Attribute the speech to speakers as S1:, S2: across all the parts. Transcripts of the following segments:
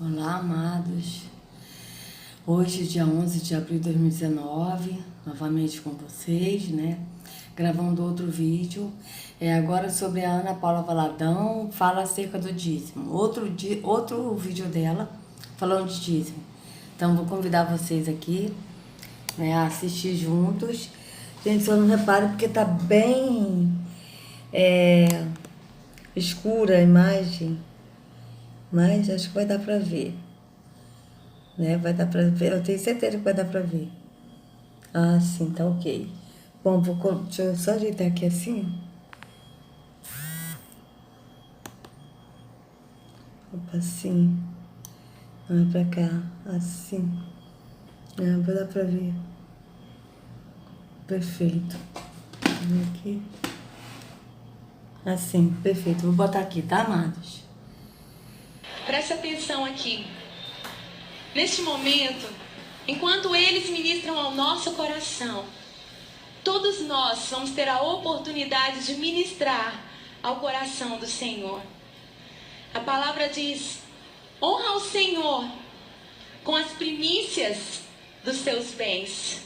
S1: Olá, amados. Hoje, dia 11 de abril de 2019, novamente com vocês, né? Gravando outro vídeo. Agora sobre a Ana Paula Valadão, fala acerca do dízimo. Outro vídeo dela falando de dízimo. Então, vou convidar vocês aqui, né, a assistir juntos. Gente, só não repare porque tá bem escura a imagem. Mas acho que vai dar pra ver, né? Vai dar pra ver, eu tenho certeza que vai dar pra ver. Ah, sim, tá ok. Bom, deixa eu só ajeitar aqui assim. Opa, assim. Vai pra cá, assim. Vai dar pra ver. Perfeito. Aqui. Assim, perfeito. Vou botar aqui, tá, amados?
S2: Presta atenção aqui. Neste momento, enquanto eles ministram ao nosso coração, todos nós vamos ter a oportunidade de ministrar ao coração do Senhor. A palavra diz: honra ao Senhor com as primícias dos seus bens,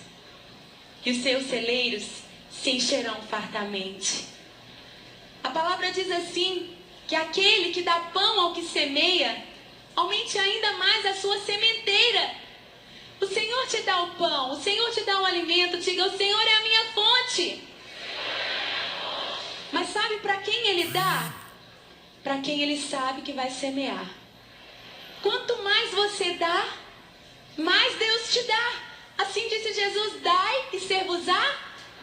S2: e os seus celeiros se encherão fartamente. A palavra diz assim, que aquele que dá pão ao que semeia, aumente ainda mais a sua sementeira. O Senhor te dá o pão, o Senhor te dá o alimento. Diga: o Senhor é a minha fonte. Mas sabe para quem Ele dá? Para quem Ele sabe que vai semear. Quanto mais você dá, mais Deus te dá. Assim disse Jesus: dai e ser-vos-á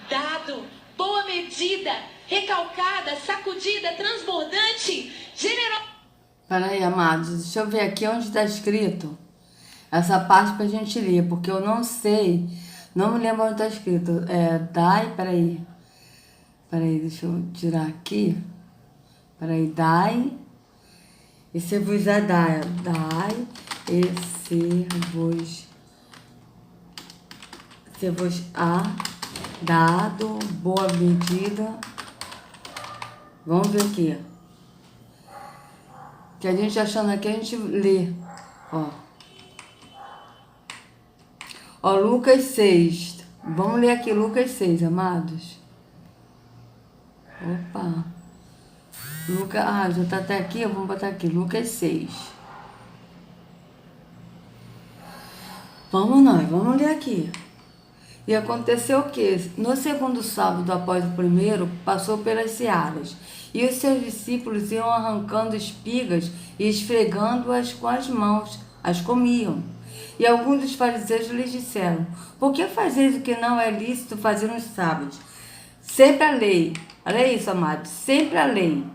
S2: dado. Boa medida, recalcada, sacudida, transbordante, generosa.
S1: Peraí, amados, deixa eu ver aqui onde está escrito essa parte pra gente ler, porque eu não sei, não me lembro onde está escrito. Peraí, deixa eu tirar aqui. Peraí, dai e ser-vos-á dado. Dai e ser-vos-á dado, boa medida. Vamos ver aqui. Que a gente achando aqui, a gente lê. Ó, Lucas 6. Vamos ler aqui Lucas 6, amados. Opa. Já tá até aqui, vamos botar aqui, Lucas 6. Vamos ler aqui. E aconteceu o quê? No segundo sábado após o primeiro, passou pelas searas, e os seus discípulos iam arrancando espigas e esfregando-as com as mãos, as comiam. E alguns dos fariseus lhes disseram: por que fazeis o que não é lícito fazer nos sábados? Sempre a lei. Olha isso, amados, sempre a lei.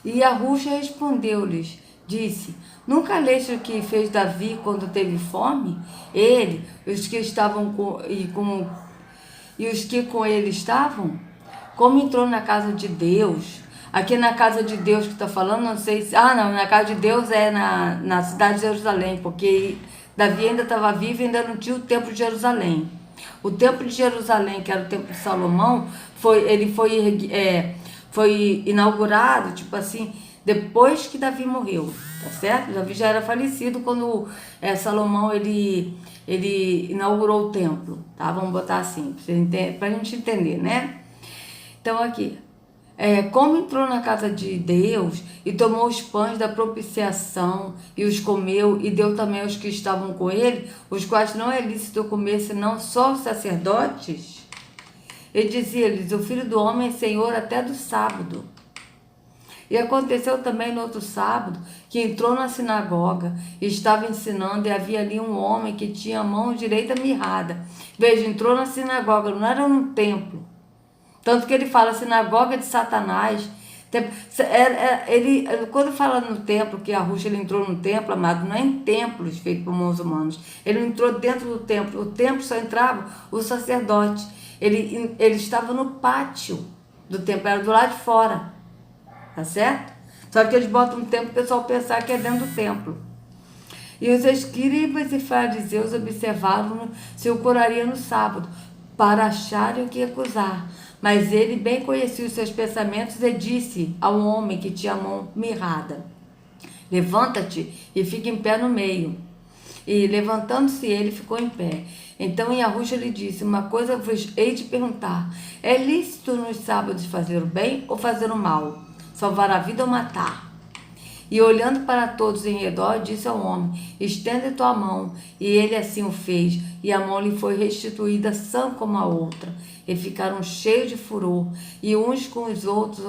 S1: E Arruxa respondeu-lhes, disse: nunca leste o que fez Davi quando teve fome? Ele, os que estavam e os que com ele estavam? Como entrou na casa de Deus? Aqui na casa de Deus que está falando, não sei se... na casa de Deus é na cidade de Jerusalém, porque Davi ainda estava vivo e ainda não tinha o templo de Jerusalém. O templo de Jerusalém, que era o templo de Salomão, foi inaugurado, tipo assim, depois que Davi morreu, tá certo? Davi já era falecido quando Salomão ele inaugurou o templo, tá? Vamos botar assim, pra gente entender, né? Então aqui, como entrou na casa de Deus e tomou os pães da propiciação e os comeu e deu também aos que estavam com ele, os quais não é lícito comer senão só os sacerdotes? Ele dizia-lhes: o Filho do Homem é Senhor até do sábado. E aconteceu também no outro sábado, que entrou na sinagoga e estava ensinando, e havia ali um homem que tinha a mão direita mirrada. Veja, entrou na sinagoga, não era num templo. Tanto que ele fala sinagoga de Satanás. Quando fala no templo, que Arruxa ele entrou no templo, amado, não é em templos feitos por mãos humanos. Ele não entrou dentro do templo. O templo só entrava o sacerdote. Ele estava no pátio do templo, era do lado de fora. Tá certo? Só que eles botam no templo para o pessoal pensar que é dentro do templo. E os escribas e fariseus observavam se o curaria no sábado, para acharem o que acusar. Mas ele bem conhecia os seus pensamentos e disse ao homem que tinha a mão mirrada: levanta-te e fica em pé no meio. E levantando-se ele, ficou em pé. Então Yahushua lhe disse, uma coisa vos hei de perguntar, é lícito nos sábados fazer o bem ou fazer o mal? Salvar a vida ou matar? E olhando para todos em redor, disse ao homem, estende tua mão. E ele assim o fez, e a mão lhe foi restituída sã como a outra. E ficaram cheios de furor, e uns com os outros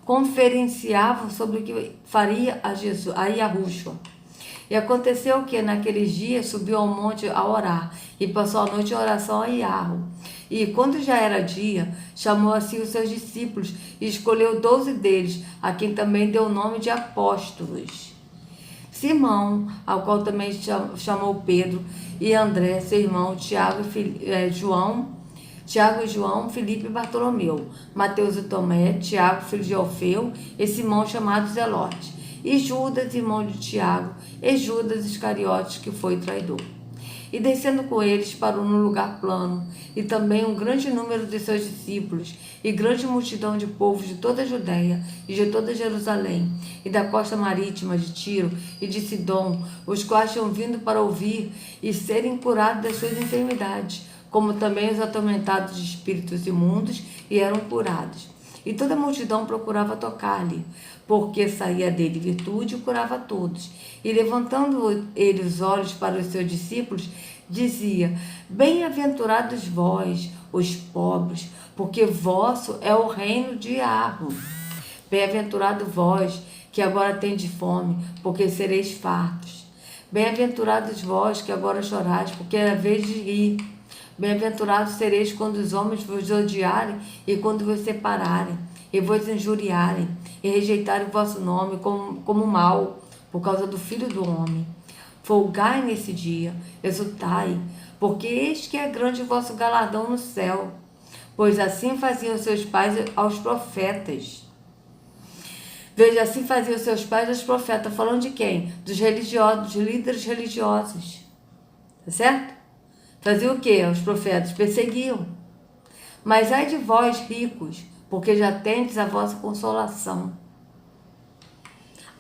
S1: conferenciavam sobre o que faria a Yahushua. E aconteceu que naqueles dias subiu ao monte a orar, e passou a noite em oração a Yahweh. E quando já era dia, chamou a si os seus discípulos, e escolheu 12 deles, a quem também deu o nome de apóstolos. Simão, ao qual também chamou Pedro, e André, seu irmão, Tiago e João, Filipe e Bartolomeu, Mateus e Tomé, Tiago, filho de Alfeu, e Simão, chamado Zelote, e Judas, irmão de Tiago, e Judas Iscariotes, que foi traidor. E descendo com eles, parou num lugar plano, e também um grande número de seus discípulos, e grande multidão de povos de toda a Judéia, e de toda Jerusalém, e da costa marítima de Tiro e de Sidom, os quais tinham vindo para ouvir e serem curados das suas enfermidades, como também os atormentados de espíritos imundos, e eram curados. E toda a multidão procurava tocar-lhe, porque saía dele virtude e curava a todos. E levantando ele os olhos para os seus discípulos, dizia, bem-aventurados vós, os pobres, porque vosso é o reino de Yahweh. Bem-aventurado vós, que agora tendes fome, porque sereis fartos. Bem-aventurados vós, que agora chorais, porque é a vez de rir. Bem-aventurados sereis quando os homens vos odiarem e quando vos separarem, e vos injuriarem, e rejeitarem o vosso nome como mal, por causa do Filho do Homem. Folgai nesse dia, exultai, porque eis que é grande o vosso galardão no céu, pois assim faziam seus pais aos profetas. Veja, assim faziam seus pais aos profetas, falando de quem? Dos religiosos, dos líderes religiosos, tá certo? Faziam o quê? Os profetas perseguiam. Mas ai de vós, ricos, porque já tendes a vossa consolação.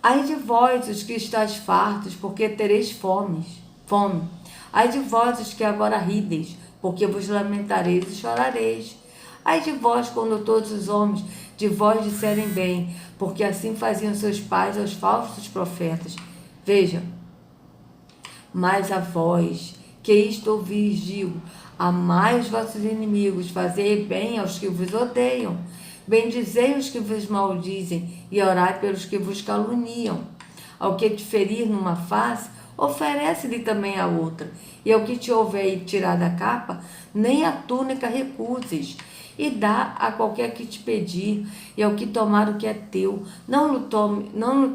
S1: Ai de vós, os que estáis fartos, porque tereis fome. Ai de vós, os que agora rideis, porque vos lamentareis e chorareis. Ai de vós, quando todos os homens de vós disserem bem, porque assim faziam seus pais aos falsos profetas. Veja, mas a vós, que isto ouvis, digo, amai os vossos inimigos, fazei bem aos que vos odeiam, bendizei os que vos maldizem, e orai pelos que vos caluniam. Ao que te ferir numa face, oferece-lhe também a outra, e ao que te houver tirado a capa, nem a túnica recuses, e dá a qualquer que te pedir, e ao que tomar o que é teu, não lhe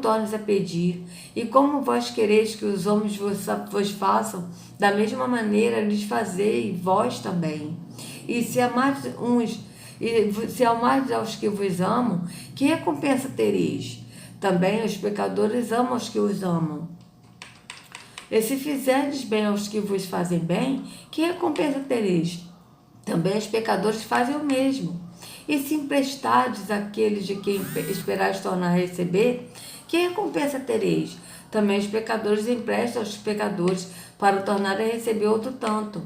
S1: tornes a pedir. E como vós quereis que os homens vos façam, da mesma maneira lhes fazei vós também. E se amardes aos que vos amam, que recompensa tereis? Também os pecadores amam os que os amam. E se fizerdes bem aos que vos fazem bem, que recompensa tereis? Também os pecadores fazem o mesmo. E se emprestardes àqueles de quem esperais tornar a receber, que recompensa tereis? Também os pecadores emprestam aos pecadores para tornar a receber outro tanto.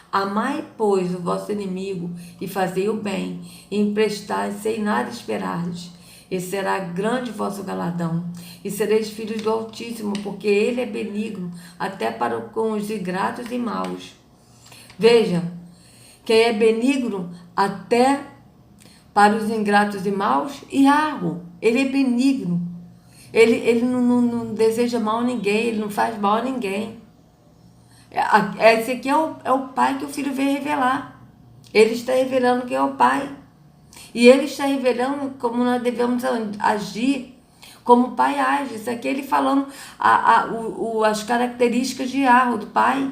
S1: Amai, pois, o vosso inimigo e fazei o bem, e emprestai sem nada esperardes. E será grande o vosso galardão, e sereis filhos do Altíssimo, porque ele é benigno até para com os ingratos e maus. Veja, quem é benigno até para os ingratos e maus, Yahweh, ele é benigno. Ele não deseja mal a ninguém, ele não faz mal a ninguém. Esse aqui é o Pai que o Filho veio revelar. Ele está revelando quem é o Pai. E ele está revelando como nós devemos agir, como o Pai age. Isso aqui ele falando as características de Yahweh, do Pai.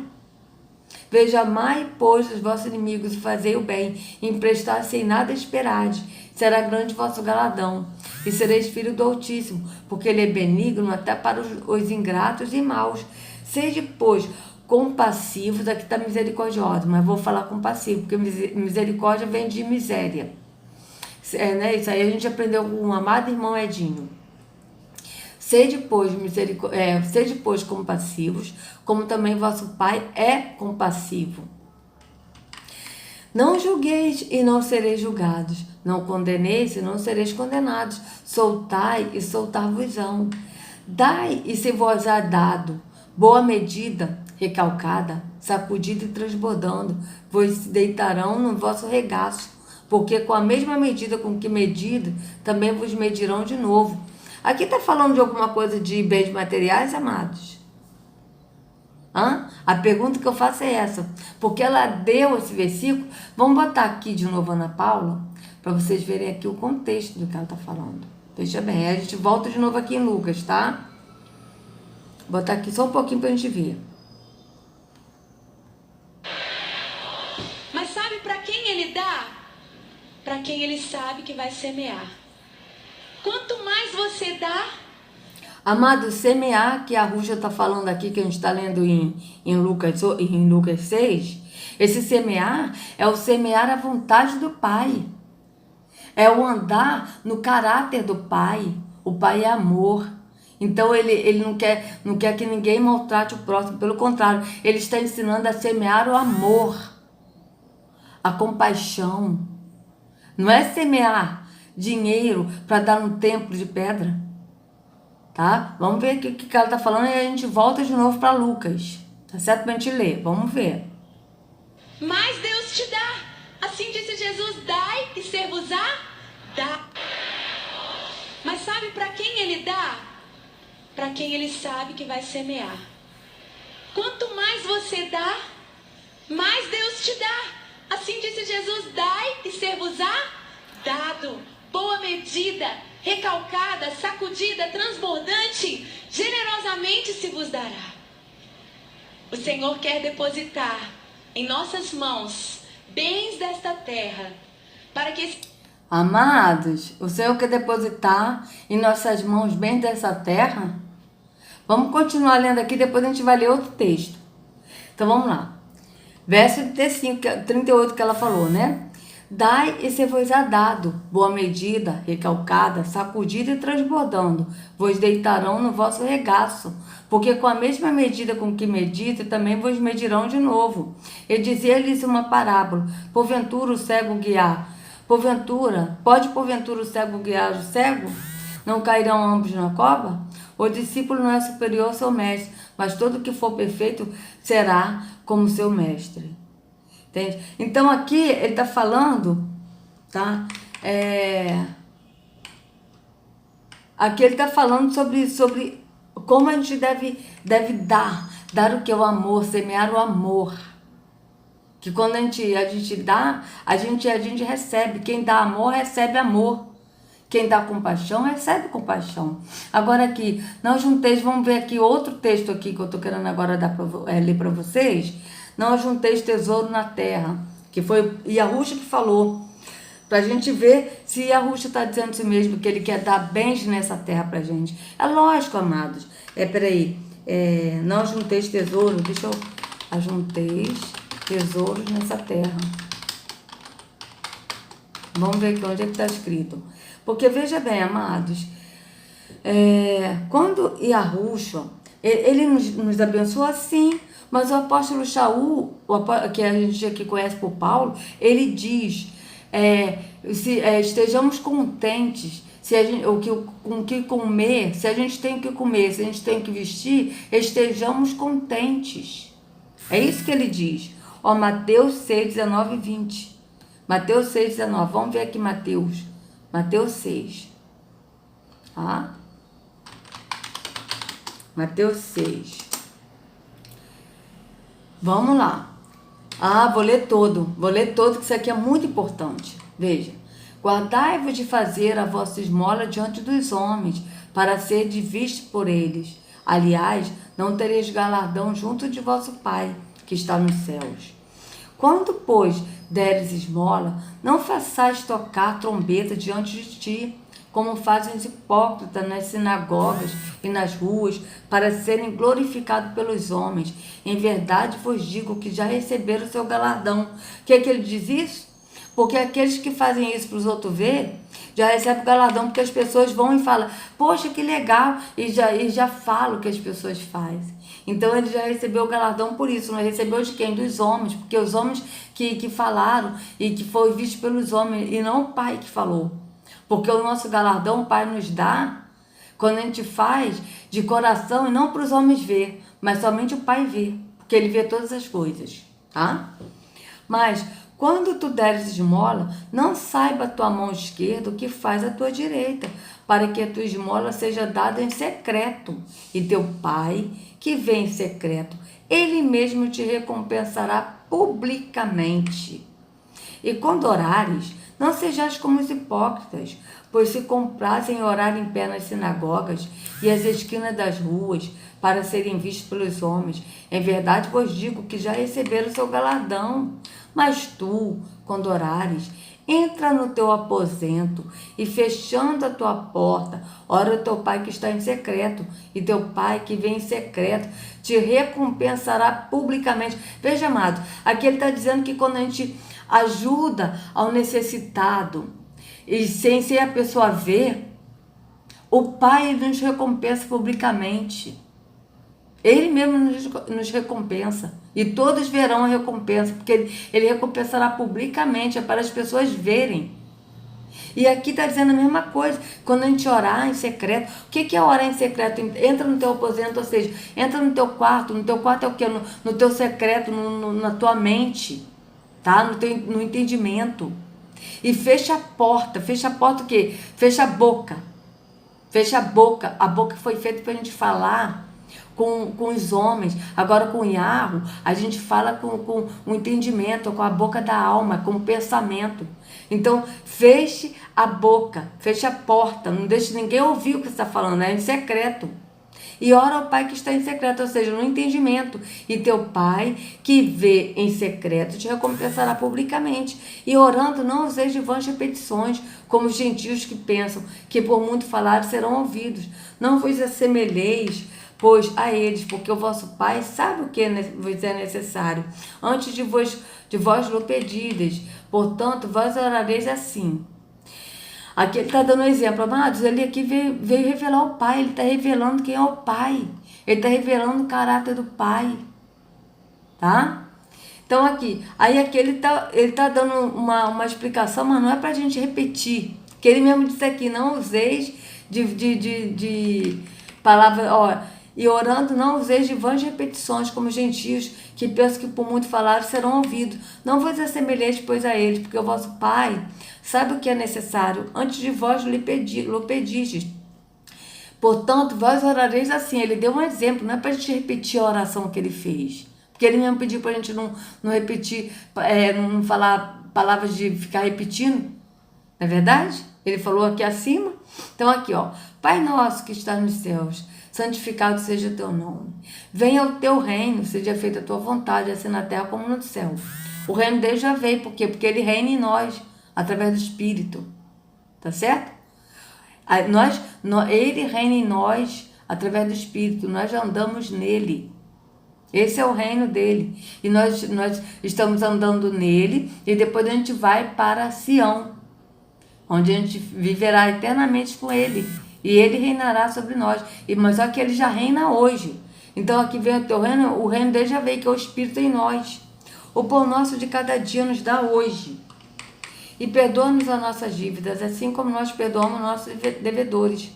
S1: Veja, amai, pois, os vossos inimigos e fazei o bem, e emprestar sem nada esperardes. Será grande o vosso galardão, e sereis filho do Altíssimo, porque ele é benigno até para os ingratos e maus. Sede, pois, compassivos, aqui está misericordioso, mas vou falar compassivo, porque misericórdia vem de miséria. Né? Isso aí a gente aprendeu com o amado irmão Edinho. Sede, pois, compassivos, como também vosso Pai é compassivo. Não julgueis e não sereis julgados. Não condeneis e não sereis condenados. Soltai e soltar-vos-ão. Dai e se vos é dado. Boa medida, recalcada, sacudida e transbordando, vos deitarão no vosso regaço. Porque com a mesma medida com que medido, também vos medirão de novo. Aqui está falando de alguma coisa de bens materiais, amados? A pergunta que eu faço é essa, porque ela deu esse versículo. Vamos botar aqui de novo Ana Paula, para vocês verem aqui o contexto do que ela está falando. Veja bem, a gente volta de novo aqui em Lucas, tá? Vou botar aqui só um pouquinho para a gente ver.
S2: Mas sabe para quem ele dá? Para quem ele sabe que vai semear. Quanto mais você dá...
S1: Amado, semear, que a Rússia está falando aqui, que a gente está lendo em Lucas 6, esse semear é o semear a vontade do Pai. É o andar no caráter do Pai. O Pai é amor. Então ele não quer que ninguém maltrate o próximo. Pelo contrário, ele está ensinando a semear o amor, a compaixão. Não é semear dinheiro para dar um templo de pedra. Tá? Vamos ver o que ela está falando e a gente volta de novo para Lucas. Tá certo pra gente ler? Vamos ver.
S2: Mas Deus te dá. Assim disse Jesus, dai e ser-vos-á, dá. Mas sabe para quem ele dá? Para quem ele sabe que vai semear. Quanto mais você dá, mais Deus te dá. Assim disse Jesus, dai e ser-vos-á, dado. Boa medida, recalcada, sacudida, transbordante, generosamente se vos dará. O Senhor quer depositar em nossas mãos bens desta terra, para que...
S1: Amados, o Senhor quer depositar em nossas mãos bens dessa terra? Vamos continuar lendo aqui, depois a gente vai ler outro texto. Então vamos lá. Verso 38 que ela falou, né? Dai e ser-vos-á dado, boa medida, recalcada, sacudida e transbordando, vos deitarão no vosso regaço, porque com a mesma medida com que medite, também vos medirão de novo. E dizia-lhes uma parábola, porventura o cego guiar, pode porventura o cego guiar o cego? Não cairão ambos na cova? O discípulo não é superior ao seu mestre, mas todo que for perfeito será como seu mestre. Entende? Então aqui ele está falando, tá? Aqui ele está falando sobre como a gente deve dar o que é o amor, semear o amor. Que quando a gente dá, a gente recebe. Quem dá amor, recebe amor. Quem dá compaixão, recebe compaixão. Agora aqui, não junteis, vamos ver aqui outro texto aqui que eu estou querendo agora ler para vocês. Não junteis tesouro na terra, que foi Yahushua que falou, para a gente ver se Yahushua está dizendo isso mesmo, que ele quer dar bens nessa terra para a gente. É lógico, amados. Não junteis tesouro, ajunteis tesouros nessa terra. Vamos ver aqui onde é que está escrito. Porque veja bem, amados, quando Yahushua, ele nos abençoa assim. Mas o apóstolo Shaul, que a gente aqui conhece por Paulo, ele diz, estejamos contentes, com o que comer, se a gente tem o que comer, se a gente tem o que vestir, estejamos contentes. É isso que ele diz. Mateus 6, 19 e 20. Mateus 6, 19. Vamos ver aqui Mateus 6. Tá? Mateus 6. Vamos lá. Vou ler todo, que isso aqui é muito importante. Veja. Guardai-vos de fazer a vossa esmola diante dos homens, para ser vistos por eles. Aliás, não tereis galardão junto de vosso Pai, que está nos céus. Quando, pois, deres esmola, não façais tocar trombeta diante de ti, como fazem os hipócritas nas sinagogas e nas ruas, para serem glorificados pelos homens. Em verdade vos digo que já receberam o seu galardão. O que é que ele diz isso? Porque aqueles que fazem isso para os outros ver, já recebem o galardão, porque as pessoas vão e falam, poxa, que legal, e já falam o que as pessoas fazem. Então ele já recebeu o galardão por isso, não recebeu de quem? Dos homens, porque os homens que falaram e que foi visto pelos homens, e não o Pai que falou. Porque o nosso galardão o Pai nos dá quando a gente faz de coração e não para os homens ver, mas somente o Pai vê, porque ele vê todas as coisas, tá? Mas quando tu deres esmola, não saiba a tua mão esquerda o que faz a tua direita, para que a tua esmola seja dada em secreto. E teu Pai, que vê em secreto, ele mesmo te recompensará publicamente. E quando orares, não sejais como os hipócritas, pois se comprazem em orar em pé nas sinagogas e às esquinas das ruas, para serem vistos pelos homens. Em verdade vos digo que já receberam o seu galardão. Mas tu, quando orares, entra no teu aposento e, fechando a tua porta, ora ao teu Pai que está em secreto, e teu Pai que vem em secreto te recompensará publicamente. Veja, amado, aqui ele está dizendo que quando a gente ajuda ao necessitado e sem a pessoa ver, o Pai nos recompensa publicamente. Ele mesmo nos recompensa. E todos verão a recompensa, porque ele recompensará publicamente, é para as pessoas verem. E aqui está dizendo a mesma coisa. Quando a gente orar em secreto, o que é orar em secreto? Entra no teu aposento, ou seja, entra no teu quarto. No teu quarto é o quê? No teu secreto, na tua mente, tá? No entendimento. E fecha a porta. Fecha a porta o quê? Fecha a boca. Fecha a boca. A boca foi feita para a gente falar com os homens. Agora com o Yahweh, a gente fala com o entendimento, com a boca da alma, com o pensamento. Então, feche a boca, feche a porta, não deixe ninguém ouvir o que você está falando, é em secreto. E ora ao Pai que está em secreto, ou seja, no entendimento. E teu Pai, que vê em secreto, te recompensará publicamente. E orando, não useis de vãs repetições, como os gentios que pensam que por muito falar serão ouvidos. Não vos assemelheis, pois a eles, porque o vosso Pai sabe o que vos é necessário, antes de vós lhe pedides. Portanto, vós orareis assim. Aqui ele está dando um exemplo, amados, ele aqui veio revelar o Pai, ele está revelando quem é o Pai, ele está revelando o caráter do Pai, tá? Então aí aqui ele tá dando uma explicação, mas não é para a gente repetir, que ele mesmo disse aqui, não useis de palavras, ó, e orando não useis de vãs repetições, como gentios que pensam que por muito falar serão ouvidos. Não vos assemelheis, pois, a eles, porque o vosso Pai sabe o que é necessário, antes de vós lhe pedistes. Portanto, vós orareis assim. Ele deu um exemplo, não é para a gente repetir a oração que ele fez. Porque ele mesmo pediu para a gente não repetir, não falar palavras de ficar repetindo. Não é verdade? Ele falou aqui acima. Então aqui, ó. Pai nosso que está nos céus, santificado seja o teu nome. Venha o teu reino, seja feita a tua vontade, assim na terra como no céu. O reino dele já veio, por quê? Porque ele reina em nós, através do Espírito. Tá certo? Ele reina em nós, através do Espírito. Nós já andamos nele. Esse é o reino dele. E nós estamos andando nele, e depois a gente vai para Sião, onde a gente viverá eternamente com ele. E ele reinará sobre nós. Mas só que ele já reina hoje. Então aqui vem o teu reino, o reino dele já veio, que é o Espírito em nós. O pão nosso de cada dia nos dá hoje. E perdoa-nos as nossas dívidas, assim como nós perdoamos nossos devedores.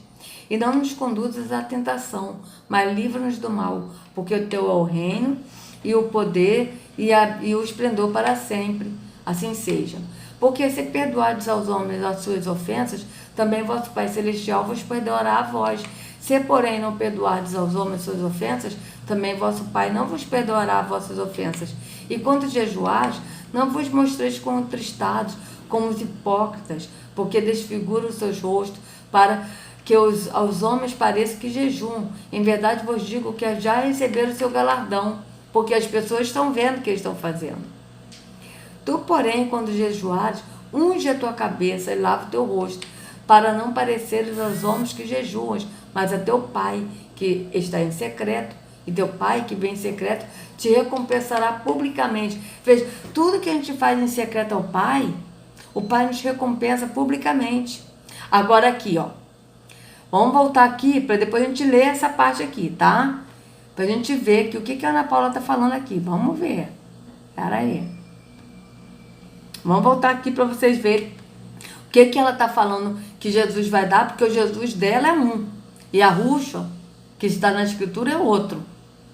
S1: E não nos conduzas à tentação, mas livra-nos do mal, porque o teu é o reino, e o poder, e o esplendor para sempre. Assim seja. Porque se perdoardes aos homens as suas ofensas, também vosso Pai Celestial vos perdoará a vós. Se, porém, não perdoardes aos homens suas ofensas, também vosso Pai não vos perdoará as vossas ofensas. E quando jejuais, não vos mostreis contristados, como os hipócritas, porque desfiguram os seus rostos, para que aos homens pareça que jejuam. Em verdade vos digo que já receberam o seu galardão, porque as pessoas estão vendo o que eles estão fazendo. Tu, porém, quando jejuares, unge a tua cabeça e lava o teu rosto, para não pareceres aos homens que jejuas, mas a teu Pai que está em secreto, e teu Pai que vem em secreto te recompensará publicamente. Veja, tudo que a gente faz em secreto ao Pai, o Pai nos recompensa publicamente. Agora aqui, ó. Vamos voltar aqui para depois a gente ler essa parte aqui, tá? Pra gente ver que o que a Ana Paula tá falando aqui. Vamos ver. Pera aí. Vamos voltar aqui para vocês verem o que ela tá falando que Jesus vai dar, porque o Jesus dela é um. E Yahushua, que está na Escritura, é outro.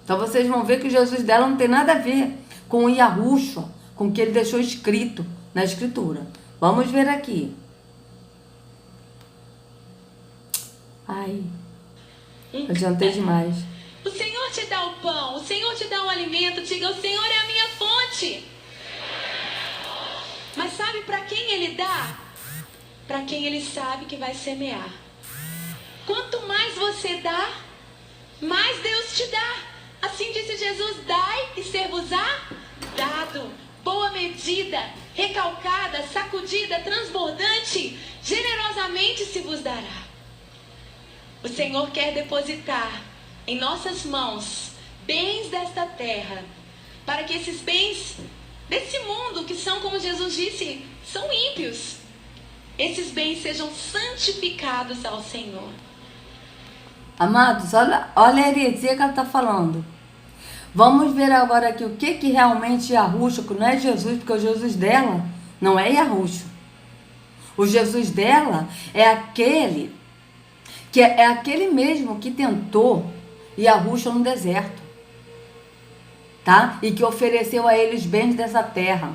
S1: Então vocês vão ver que o Jesus dela não tem nada a ver com o Yahushua, com o que ele deixou escrito na Escritura. Vamos ver aqui. Ai, adiantei demais.
S2: O Senhor te dá o pão, o Senhor te dá o alimento. Diga, o Senhor é a minha fonte. Mas sabe para quem Ele dá? Para quem Ele sabe que vai semear. Quanto mais você dá, mais Deus te dá. Assim disse Jesus, dai e ser-vos-á dado. Boa medida, recalcada, sacudida, transbordante, generosamente se vos dará. O Senhor quer depositar em nossas mãos bens desta terra, para que esses bens desse mundo, que são, como Jesus disse, são ímpios, esses bens sejam santificados ao Senhor.
S1: Amados, olha a heresia que ela está falando. Vamos ver agora aqui o que realmente é Yahushua, que não é Jesus, porque o Jesus dela não é Yahushua. O Jesus dela é aquele que é aquele mesmo que tentou Yahushua no deserto, tá? E que ofereceu a eles bens dessa terra.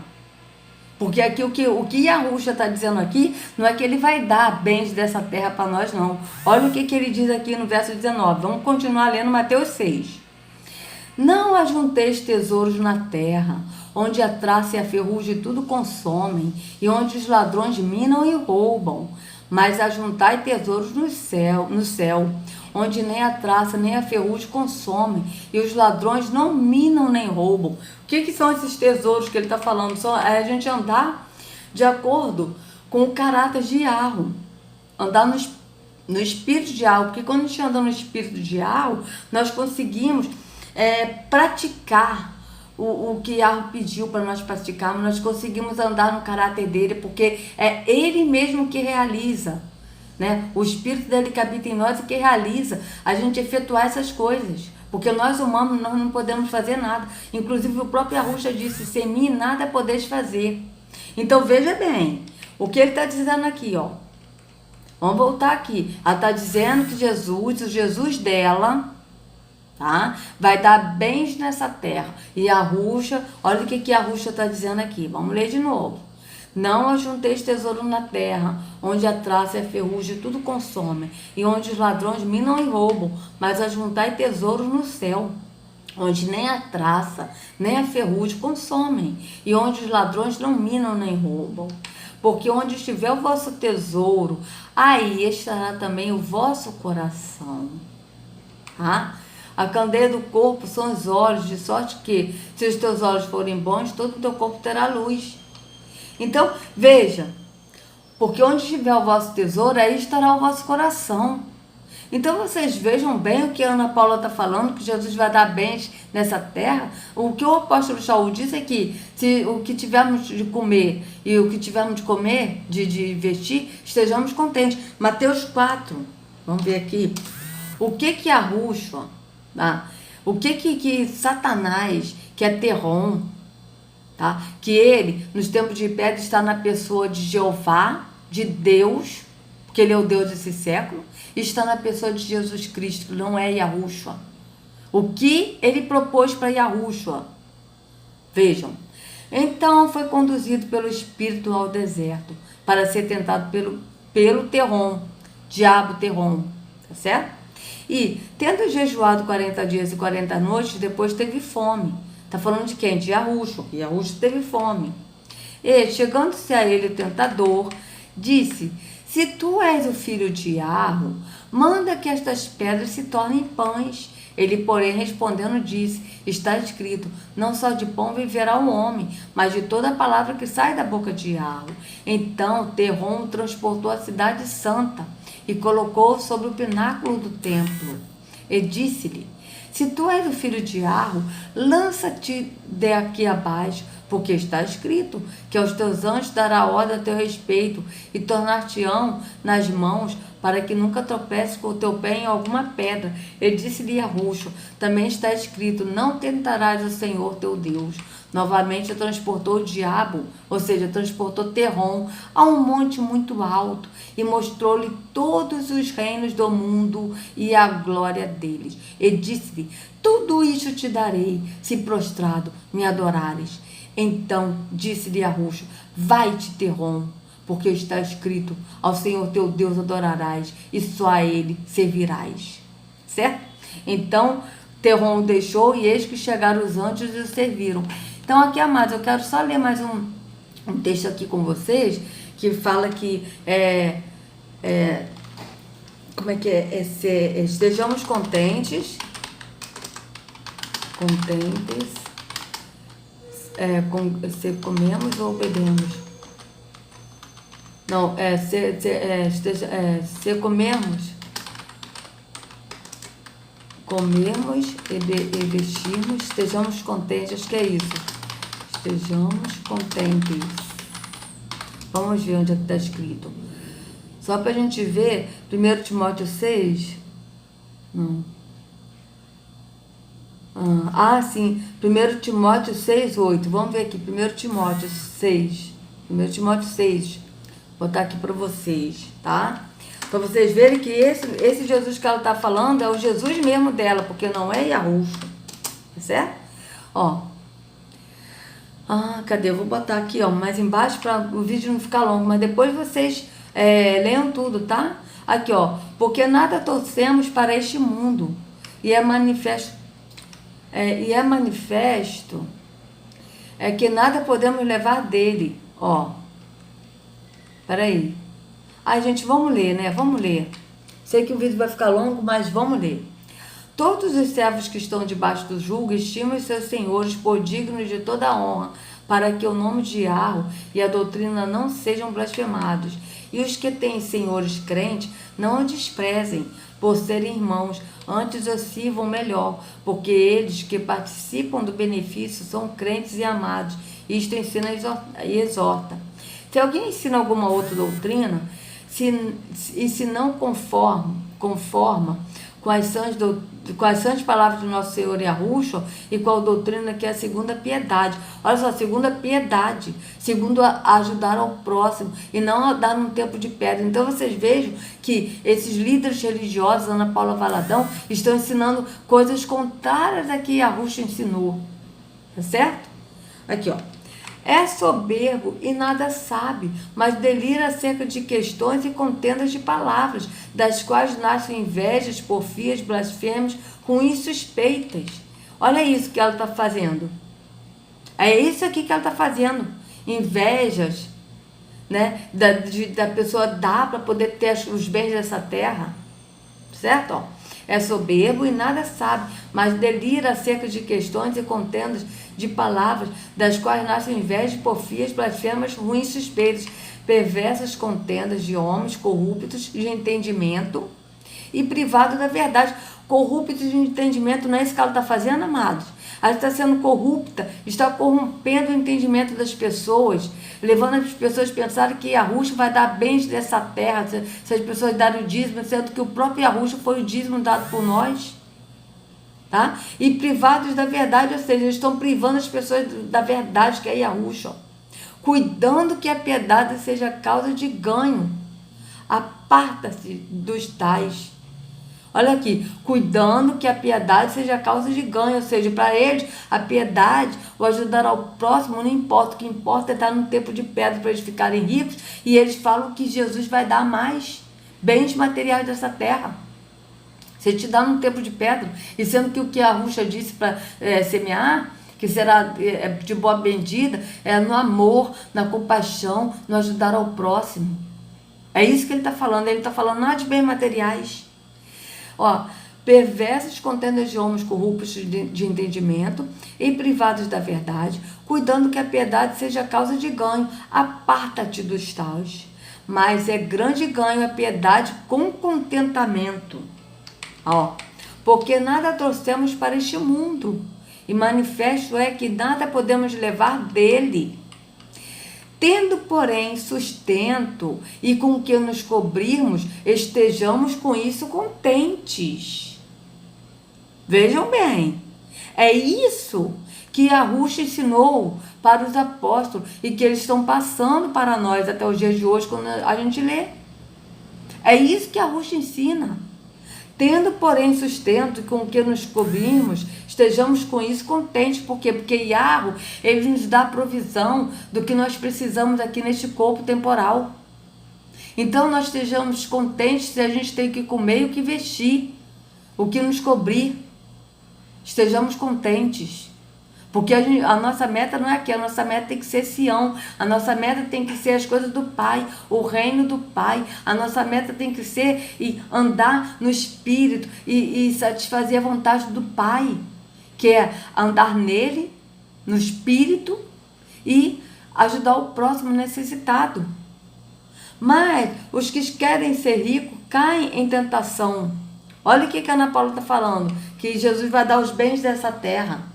S1: Porque aqui o que Yahushua está dizendo aqui não é que ele vai dar bens dessa terra para nós, não. Olha o que ele diz aqui no verso 19. Vamos continuar lendo Mateus 6. Não ajunteis tesouros na terra, onde a traça e a ferrugem tudo consomem, e onde os ladrões minam e roubam. Mas ajuntai tesouros no céu, onde nem a traça nem a ferrugem consomem, e os ladrões não minam nem roubam. O que são esses tesouros que ele está falando? É a gente andar de acordo com o caráter de Yahweh, andar no espírito de Yahweh, porque quando a gente anda no espírito de Yahweh, nós conseguimos praticar o que Yahweh pediu para nós praticarmos, nós conseguimos andar no caráter dele, porque é ele mesmo que realiza, né? O Espírito dele que habita em nós e que realiza a gente efetuar essas coisas, porque nós humanos nós não podemos fazer nada. Inclusive o próprio Yahushua disse, sem mim nada podeis fazer. Então veja bem, o que ele está dizendo aqui, ó. Vamos voltar aqui. Ela está dizendo que Jesus, o Jesus dela, tá? Vai dar bens nessa terra. E Yahushua, olha o que Yahushua está dizendo aqui. Vamos ler de novo. Não ajunteis tesouro na terra, onde a traça e a ferrugem tudo consomem, e onde os ladrões minam e roubam, mas ajuntai tesouros no céu, onde nem a traça, nem a ferrugem consomem, e onde os ladrões não minam nem roubam. Porque onde estiver o vosso tesouro, aí estará também o vosso coração. Tá? A candeia do corpo são os olhos, de sorte que, se os teus olhos forem bons, todo o teu corpo terá luz. Então, veja, porque onde estiver o vosso tesouro, aí estará o vosso coração. Então, vocês vejam bem o que a Ana Paula está falando, que Jesus vai dar bens nessa terra. O que o apóstolo Shaul diz é que se o que tivermos de comer e o que tivermos de comer, de vestir, estejamos contentes. Mateus 4, vamos ver aqui. O que Yahushua, tá? O que Satanás, que é Terron, tá? Que ele, nos tempos de pedra, está na pessoa de Jeová, de Deus, porque ele é o Deus desse século, e está na pessoa de Jesus Cristo, que não é Yahushua. O que ele propôs para Yahushua? Vejam. Então foi conduzido pelo Espírito ao deserto, para ser tentado pelo Terron, diabo Terron, tá certo? E, tendo jejuado 40 dias e 40 noites, depois teve fome. Está falando de quem? De Yahushua. Yahushua teve fome. E, chegando-se a ele o tentador, disse, se tu és o filho de Yahweh, manda que estas pedras se tornem pães. Ele, porém, respondendo, disse, está escrito, não só de pão viverá o homem, mas de toda a palavra que sai da boca de Yahweh. Então, Terron transportou a cidade santa e colocou sobre o pináculo do templo. E disse-lhe, se tu és o filho de Yahweh, lança-te daqui abaixo, porque está escrito que aos teus anjos dará ordem a teu respeito e tornar-te-ão nas mãos para que nunca tropeces com o teu pé em alguma pedra. Ele disse-lhe a Ruxo, também está escrito, não tentarás o Senhor teu Deus. Novamente transportou o diabo, ou seja, transportou Terrom a um monte muito alto e mostrou-lhe todos os reinos do mundo e a glória deles. E disse-lhe, tudo isso te darei, se prostrado me adorares. Então disse-lhe a Ruxo, vai-te, Terrom, porque está escrito, ao Senhor teu Deus adorarás e só a ele servirás. Certo? Então Terrom o deixou e eis que chegaram os anjos e o serviram. Então aqui, amados, eu quero só ler mais um texto aqui com vocês, que fala que como é que é? Estejamos contentes, se comemos ou bebemos. Não, se comermos e vestirmos, estejamos contentes, acho que é isso. Estejamos contentes. Vamos ver onde é que está escrito. Só para a gente ver, 1 Timóteo 6. Não. Sim. 1 Timóteo 6, 8. Vamos ver aqui. 1 Timóteo 6. 1 Timóteo 6. Vou botar aqui para vocês, tá? Para vocês verem que esse Jesus que ela está falando é o Jesus mesmo dela, porque não é Yahushua. Certo? Ó. Cadê? Eu vou botar aqui, ó, mais embaixo para o vídeo não ficar longo, mas depois vocês leiam tudo, tá? Aqui, ó, porque nada torcemos para este mundo e é manifesto que nada podemos levar dele, ó. Peraí. Gente, vamos ler, né? Vamos ler. Sei que o vídeo vai ficar longo, mas vamos ler. Todos os servos que estão debaixo do jugo estimam os seus senhores por dignos de toda a honra, para que o nome de Yahweh e a doutrina não sejam blasfemados. E os que têm senhores crentes não o desprezem por serem irmãos, antes o sirvam melhor, porque eles que participam do benefício são crentes e amados. Isto ensina e exorta. Se alguém ensina alguma outra doutrina, se não conforma com as sãs palavras do nosso Senhor Yahushua e com a doutrina que é a segunda piedade. Olha só, segunda piedade, segundo ajudar ao próximo e não a dar num tempo de pedra. Então vocês vejam que esses líderes religiosos, Ana Paula Valadão, estão ensinando coisas contrárias a que Yahushua ensinou. Tá certo? Aqui, ó. É soberbo e nada sabe, mas delira acerca de questões e contendas de palavras, das quais nascem invejas, porfias, blasfêmias, ruins suspeitas. Olha isso que ela está fazendo. É isso aqui que ela está fazendo. Invejas, né? Da pessoa dar para poder ter os bens dessa terra. Certo? Ó. É soberbo e nada sabe, mas delira acerca de questões e contendas de palavras, das quais nascem invejas, porfias, blasfemas, ruins suspeitas, perversas contendas de homens corruptos de entendimento e privados da verdade. Corruptos de entendimento, não é isso que ela está fazendo, amados? Ela está sendo corrupta, está corrompendo o entendimento das pessoas, levando as pessoas a pensarem que Yahushua vai dar bens dessa terra, se as pessoas darem o dízimo, sendo que o próprio Yahushua foi o dízimo dado por nós. Tá? E privados da verdade, ou seja, eles estão privando as pessoas da verdade, que é Yahushua. Cuidando que a piedade seja causa de ganho. Aparta-se dos tais. Olha aqui, cuidando que a piedade seja causa de ganho, ou seja, para eles, a piedade, o ajudar ao próximo, não importa. O que importa é estar no tempo de pedra para eles ficarem ricos, e eles falam que Jesus vai dar mais bens materiais dessa terra. Se te dá num tempo de pedra, e sendo que o que a Ruxa disse para semear, que será de boa bendita, é no amor, na compaixão, no ajudar ao próximo. É isso que ele está falando. Ele está falando nada de bens materiais. Ó, perversos contendas de homens corruptos de entendimento e privados da verdade, cuidando que a piedade seja causa de ganho. Aparta-te dos tais. Mas é grande ganho a piedade com contentamento. Ó, porque nada trouxemos para este mundo e manifesto é que nada podemos levar dele. Tendo, porém, sustento e com o que nos cobrirmos, estejamos com isso contentes. Vejam bem, é isso que Yahushua ensinou para os apóstolos e que eles estão passando para nós até os dias de hoje, quando a gente lê. É isso que Yahushua ensina. Tendo, porém, sustento com o que nos cobrimos, estejamos com isso contentes. Por quê? Porque Yahweh, ele nos dá provisão do que nós precisamos aqui neste corpo temporal. Então, nós estejamos contentes se a gente tem que comer e o que vestir, o que nos cobrir. Estejamos contentes. Porque a nossa meta não é aqui, a nossa meta tem que ser Sião, a nossa meta tem que ser as coisas do Pai, o reino do Pai, a nossa meta tem que ser e andar no Espírito e satisfazer a vontade do Pai, que é andar nele, no Espírito e ajudar o próximo necessitado. Mas os que querem ser ricos caem em tentação. Olha o que a Ana Paula está falando, que Jesus vai dar os bens dessa terra.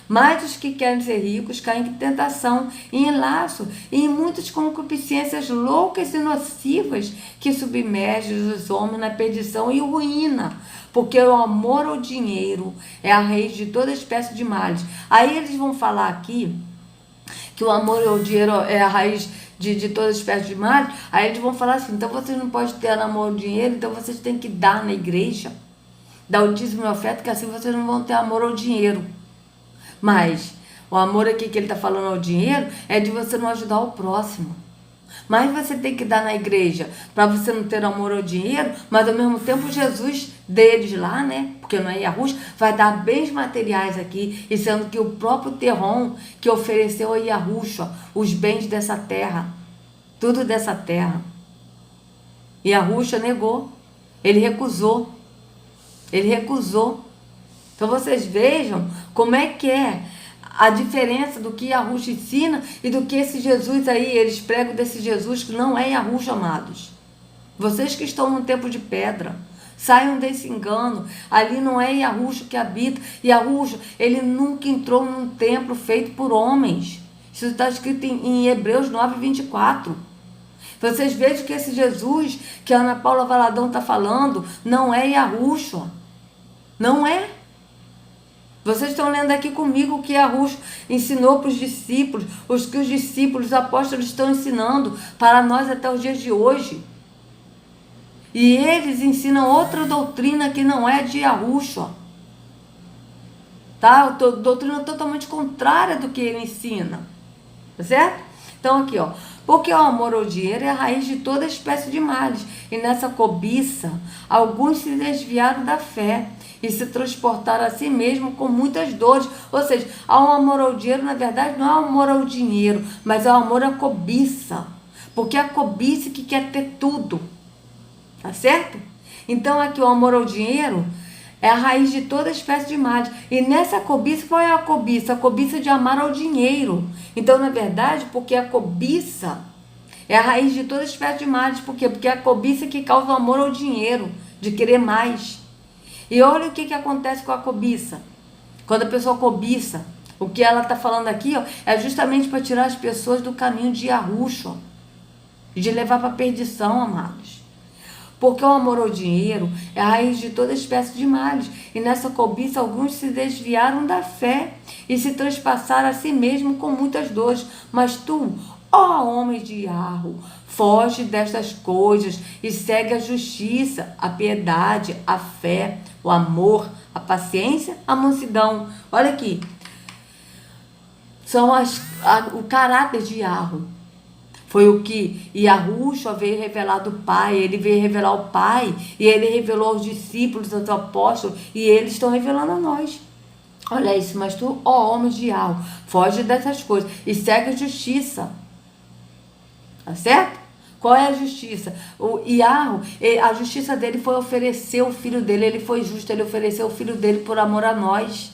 S1: Mas os que querem ser ricos caem em tentação, em laço e em muitas concupiscências loucas e nocivas que submergem os homens na perdição e ruína. Porque o amor ao dinheiro é a raiz de toda espécie de males. Aí eles vão falar aqui que o amor ao dinheiro é a raiz de toda espécie de males. Aí eles vão falar assim, então vocês não podem ter amor ao dinheiro, então vocês têm que dar na igreja, dar o dízimo e oferta, que assim vocês não vão ter amor ao dinheiro. Mas o amor aqui que ele está falando ao dinheiro é de você não ajudar o próximo. Mas você tem que dar na igreja para você não ter amor ao dinheiro, mas ao mesmo tempo Jesus deles lá, né? Porque não é Yahushua, vai dar bens materiais aqui, e sendo que o próprio Terron que ofereceu a Yahushua os bens dessa terra, tudo dessa terra. E Yahushua negou, ele recusou. Então vocês vejam como é que é a diferença do que Yahushua ensina e do que esse Jesus aí, eles pregam desse Jesus que não é Yahushua, amados. Vocês que estão no tempo de pedra, saiam desse engano. Ali não é Yahushua que habita. Yahushua, ele nunca entrou num templo feito por homens. Isso está escrito em Hebreus 9:24. Vocês vejam que esse Jesus que a Ana Paula Valadão está falando não é Yahushua. Não é. Vocês estão lendo aqui comigo o que Yahushua ensinou para os discípulos, os que os discípulos, os apóstolos estão ensinando para nós até os dias de hoje. E eles ensinam outra doutrina que não é de Yahushua. Tá? Doutrina totalmente contrária do que ele ensina. Tá certo? Então aqui, ó. Porque o amor ao dinheiro é a raiz de toda espécie de males. E nessa cobiça, alguns se desviaram da fé e se transportaram a si mesmo com muitas dores. Ou seja, há um amor ao dinheiro, na verdade, não é um amor ao dinheiro, mas é um amor à cobiça. Porque é a cobiça que quer ter tudo. Tá certo? Então aqui o amor ao dinheiro é a raiz de toda espécie de males. E nessa cobiça, qual é a cobiça? A cobiça de amar ao dinheiro. Então, na verdade, porque a cobiça é a raiz de toda espécie de males. Por quê? Porque é a cobiça que causa o amor ao dinheiro, de querer mais. E olha o que acontece com a cobiça. Quando a pessoa cobiça, o que ela está falando aqui, ó, é justamente para tirar as pessoas do caminho de Yahushua, de levar para a perdição, amados. Porque o amor ao dinheiro é a raiz de toda espécie de males. E nessa cobiça, alguns se desviaram da fé e se transpassaram a si mesmo com muitas dores. Mas tu, ó homem de Yahweh, foge destas coisas e segue a justiça, a piedade, a fé, o amor, a paciência, a mansidão. Olha aqui. São o caráter de Yahweh. Foi o que Yahushua veio revelar do Pai. Ele veio revelar o Pai. E ele revelou aos discípulos, aos apóstolos. E eles estão revelando a nós. Olha isso. Mas tu, ó homem de Yahweh, foge dessas coisas e segue a justiça. Tá certo? Qual é a justiça? O Yahweh, a justiça dele foi oferecer o filho dele. Ele foi justo. Ele ofereceu o filho dele por amor a nós.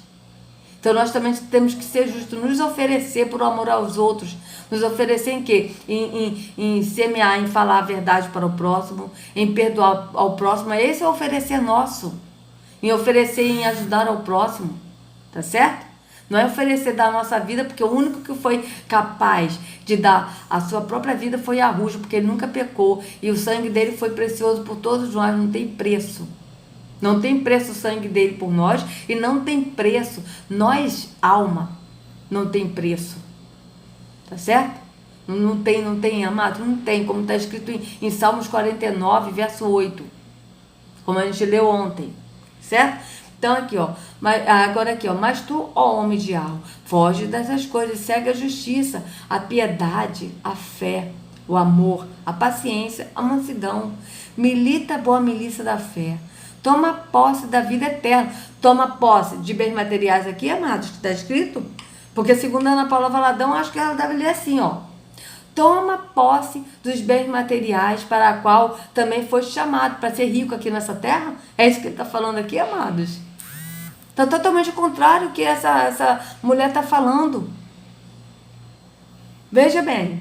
S1: Então nós também temos que ser justos, nos oferecer por amor aos outros. Nos oferecer em quê? Em semear, em falar a verdade para o próximo, em perdoar ao próximo. Esse é o oferecer nosso. Em oferecer, em ajudar ao próximo. Tá certo? Não é oferecer da nossa vida, porque o único que foi capaz de dar a sua própria vida foi Arrujo, porque ele nunca pecou. E o sangue dele foi precioso por todos nós, não tem preço. Não tem preço o sangue dele por nós e não tem preço. Nós, alma, não tem preço. Tá certo? Não tem, amado? Não tem, como está escrito em Salmos 49, verso 8. Como a gente leu ontem. Certo? Então aqui, ó. Agora aqui, ó. Mas tu, ó homem de alma, foge dessas coisas, segue a justiça, a piedade, a fé, o amor, a paciência, a mansidão. Milita a boa milícia da fé. Toma posse da vida eterna. Toma posse de bens materiais aqui, amados, que está escrito. Porque segundo a Ana Paula Valadão, acho que ela deve ler assim, ó. Toma posse dos bens materiais para a qual também foi chamado para ser rico aqui nessa terra. É isso que ele está falando aqui, amados. Está totalmente o contrário do que essa mulher está falando. Veja bem.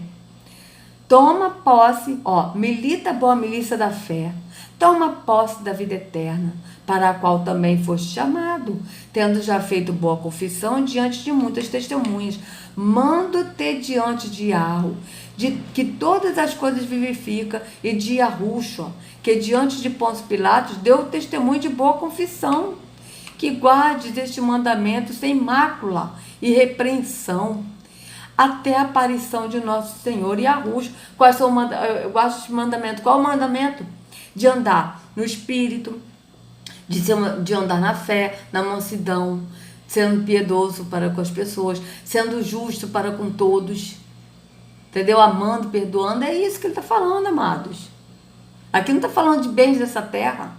S1: Toma posse, ó, milita a boa milícia da fé. Toma posse da vida eterna, para a qual também foste chamado, tendo já feito boa confissão diante de muitas testemunhas. Mando-te diante de Arro, de que todas as coisas vivifica, e de Arruxo, que diante de Pôncio Pilatos deu testemunho de boa confissão, que guardes este mandamento sem mácula e repreensão, até a aparição de nosso Senhor. E Arruxo, quais são eu gosto de mandamento. Qual o mandamento? De andar no Espírito, de andar na fé, na mansidão, sendo piedoso para com as pessoas, sendo justo para com todos, entendeu? Amando, perdoando, é isso que ele está falando, amados. Aqui não está falando de bens dessa terra,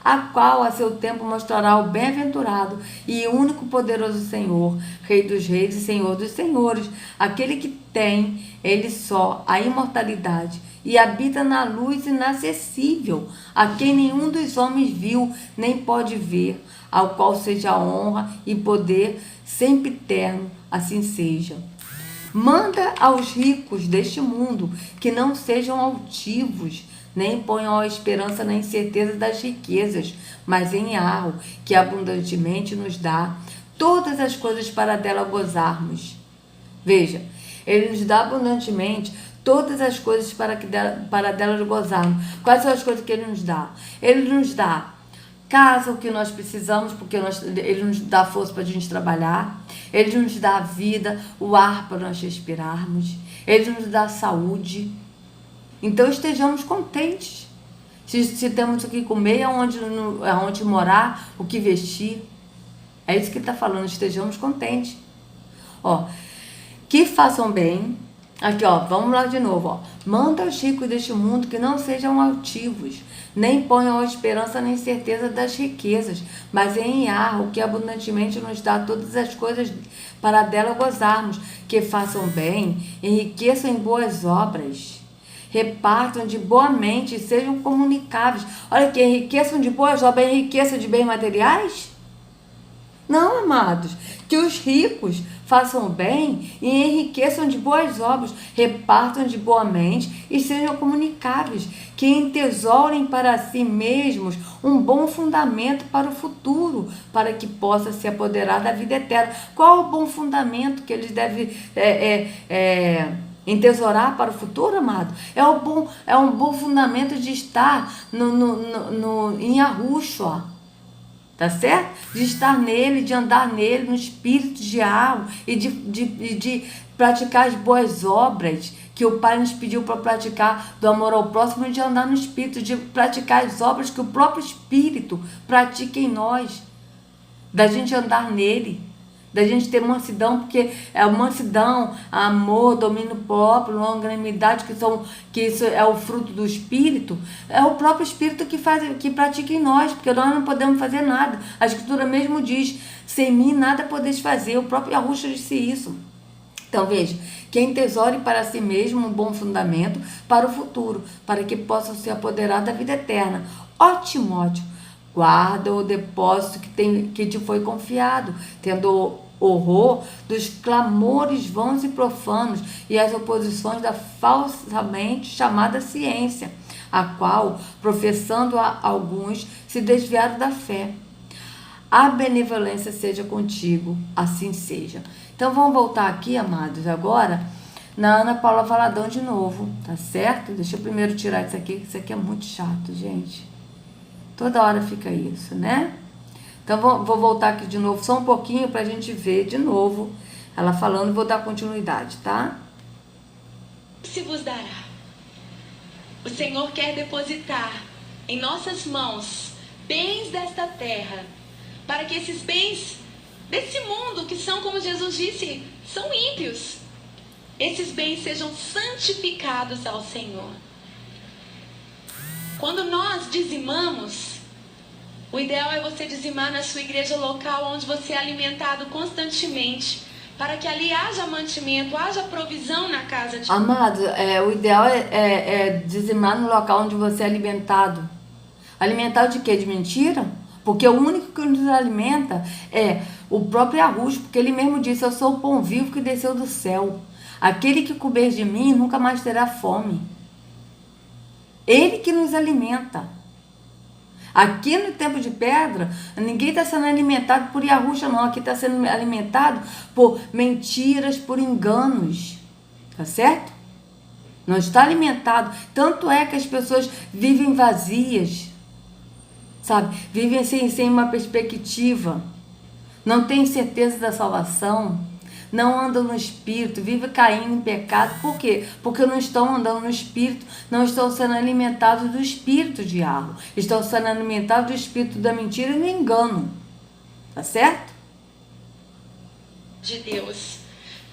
S1: a qual a seu tempo mostrará o bem-aventurado e único poderoso Senhor, Rei dos reis e Senhor dos senhores, aquele que tem, ele só, a imortalidade, e habita na luz inacessível, a quem nenhum dos homens viu, nem pode ver, ao qual seja a honra e poder sempre eterno, assim seja. Manda aos ricos deste mundo que não sejam altivos, nem ponham a esperança na incerteza das riquezas, mas em Arro, que abundantemente nos dá todas as coisas para dela gozarmos. Veja, ele nos dá abundantemente todas as coisas para dela gozarmos. Quais são as coisas que ele nos dá? Ele nos dá casa, o que nós precisamos, porque ele nos dá força para a gente trabalhar. Ele nos dá a vida, o ar para nós respirarmos. Ele nos dá saúde. Então estejamos contentes. Se temos o que comer, aonde morar, o que vestir. É isso que ele está falando, estejamos contentes. Ó, que façam bem. Aqui, ó, vamos lá de novo, ó. Manda aos ricos deste mundo que não sejam altivos, nem ponham a esperança nem certeza das riquezas, mas em Arro, que abundantemente nos dá todas as coisas para dela gozarmos, que façam bem, enriqueçam em boas obras, repartam de boa mente e sejam comunicáveis. Olha que enriqueçam de boas obras, enriqueçam de bens materiais? Não, amados, que os ricos façam bem e enriqueçam de boas obras, repartam de boa mente e sejam comunicáveis, que entesourem para si mesmos um bom fundamento para o futuro, para que possa se apoderar da vida eterna. Qual o bom fundamento que eles devem entesourar para o futuro, amado? É um bom fundamento de estar em Arruxo, ó. Tá certo? De estar nele, de andar nele, no espírito de Arro e de praticar as boas obras que o Pai nos pediu para praticar, do amor ao próximo, e de andar no espírito, de praticar as obras que o próprio Espírito pratica em nós, da gente andar nele, da gente ter mansidão, porque é mansidão, amor, domínio próprio, longanimidade, que isso é o fruto do Espírito, é o próprio Espírito que pratica em nós, porque nós não podemos fazer nada. A Escritura mesmo diz, sem mim nada podeis fazer, o próprio Arruxo disse isso. Então veja, que entesoure para si mesmo um bom fundamento para o futuro, para que possam se apoderar da vida eterna. Ó Timóteo, guarda o depósito que te foi confiado, tendo horror dos clamores vãos e profanos e as oposições da falsamente chamada ciência, a qual, professando a alguns, se desviaram da fé. a benevolência seja contigo, assim seja. Então vamos voltar aqui, amados, agora na Ana Paula Valadão de novo, tá certo? Deixa eu primeiro tirar isso aqui é muito chato, gente. Toda hora fica isso, né? Então vou voltar aqui de novo, só um pouquinho pra gente ver de novo ela falando, vou dar continuidade, tá?
S2: Se vos dará. O Senhor quer depositar em nossas mãos bens desta terra, para que esses bens desse mundo, que são, como Jesus disse, são ímpios, esses bens sejam santificados ao Senhor. Quando nós dizimamos, o ideal é você dizimar na sua igreja local, onde você é alimentado constantemente, para que ali haja mantimento, haja provisão na casa de Deus.
S1: Amado, o ideal é dizimar no local onde você é alimentado. Alimentado de quê? De mentira? Porque o único que nos alimenta é o próprio Arrucho, porque ele mesmo disse, eu sou o pão vivo que desceu do céu. Aquele que comer de mim nunca mais terá fome. Ele que nos alimenta. Aqui no Tempo de Pedra, ninguém está sendo alimentado por Yahusha, não. Aqui está sendo alimentado por mentiras, por enganos. Tá certo? Não está alimentado. Tanto é que as pessoas vivem vazias, sabe? Vivem sem uma perspectiva. Não têm certeza da salvação. Não andam no Espírito, vivem caindo em pecado. Por quê? Porque não estão andando no Espírito, não estão sendo alimentados do Espírito de Yahweh. Estão sendo alimentados do Espírito da mentira e do engano. Tá certo?
S2: De Deus.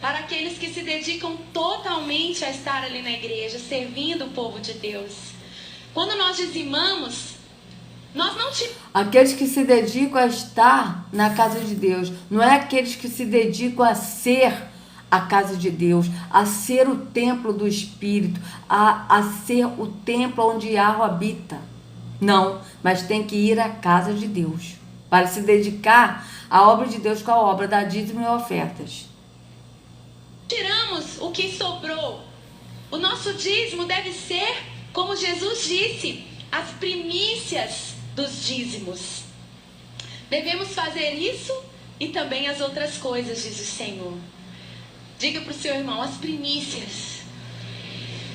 S2: Para aqueles que se dedicam totalmente a estar ali na igreja, servindo o povo de Deus. Quando nós dizimamos, nós não te...
S1: Aqueles que se dedicam a estar na casa de Deus, não é aqueles que se dedicam a ser a casa de Deus, a ser o templo do Espírito, a ser o templo onde Yahweh habita. Não, mas tem que ir à casa de Deus, para se dedicar à obra de Deus, com a obra da dízimo e ofertas.
S2: Tiramos o que sobrou. O nosso dízimo deve ser, como Jesus disse, as primícias dos dízimos. Devemos fazer isso e também as outras coisas, diz o Senhor. Diga para o seu irmão, as primícias.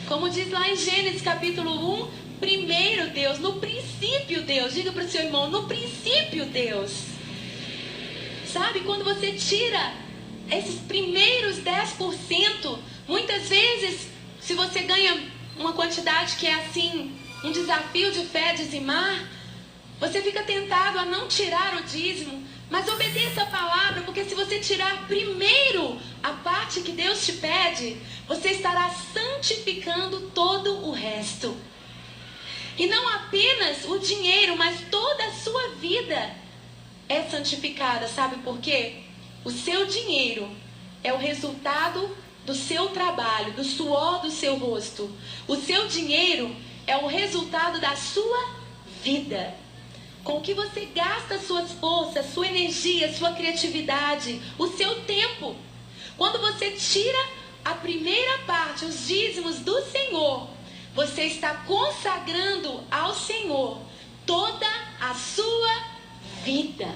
S2: Como diz lá em Gênesis capítulo 1, primeiro Deus, no princípio Deus. Diga para o seu irmão, no princípio Deus. Sabe, quando você tira esses primeiros 10%, muitas vezes, se você ganha uma quantidade que é assim, um desafio de fé, dizimar, você fica tentado a não tirar o dízimo, mas obedeça a palavra, porque se você tirar primeiro a parte que Deus te pede, você estará santificando todo o resto. E não apenas o dinheiro, mas toda a sua vida é santificada. Sabe por quê? O seu dinheiro é o resultado do seu trabalho, do suor do seu rosto. O seu dinheiro é o resultado da sua vida. Com o que você gasta suas forças, sua energia, sua criatividade, o seu tempo. Quando você tira a primeira parte, os dízimos do Senhor, você está consagrando ao Senhor toda a sua vida.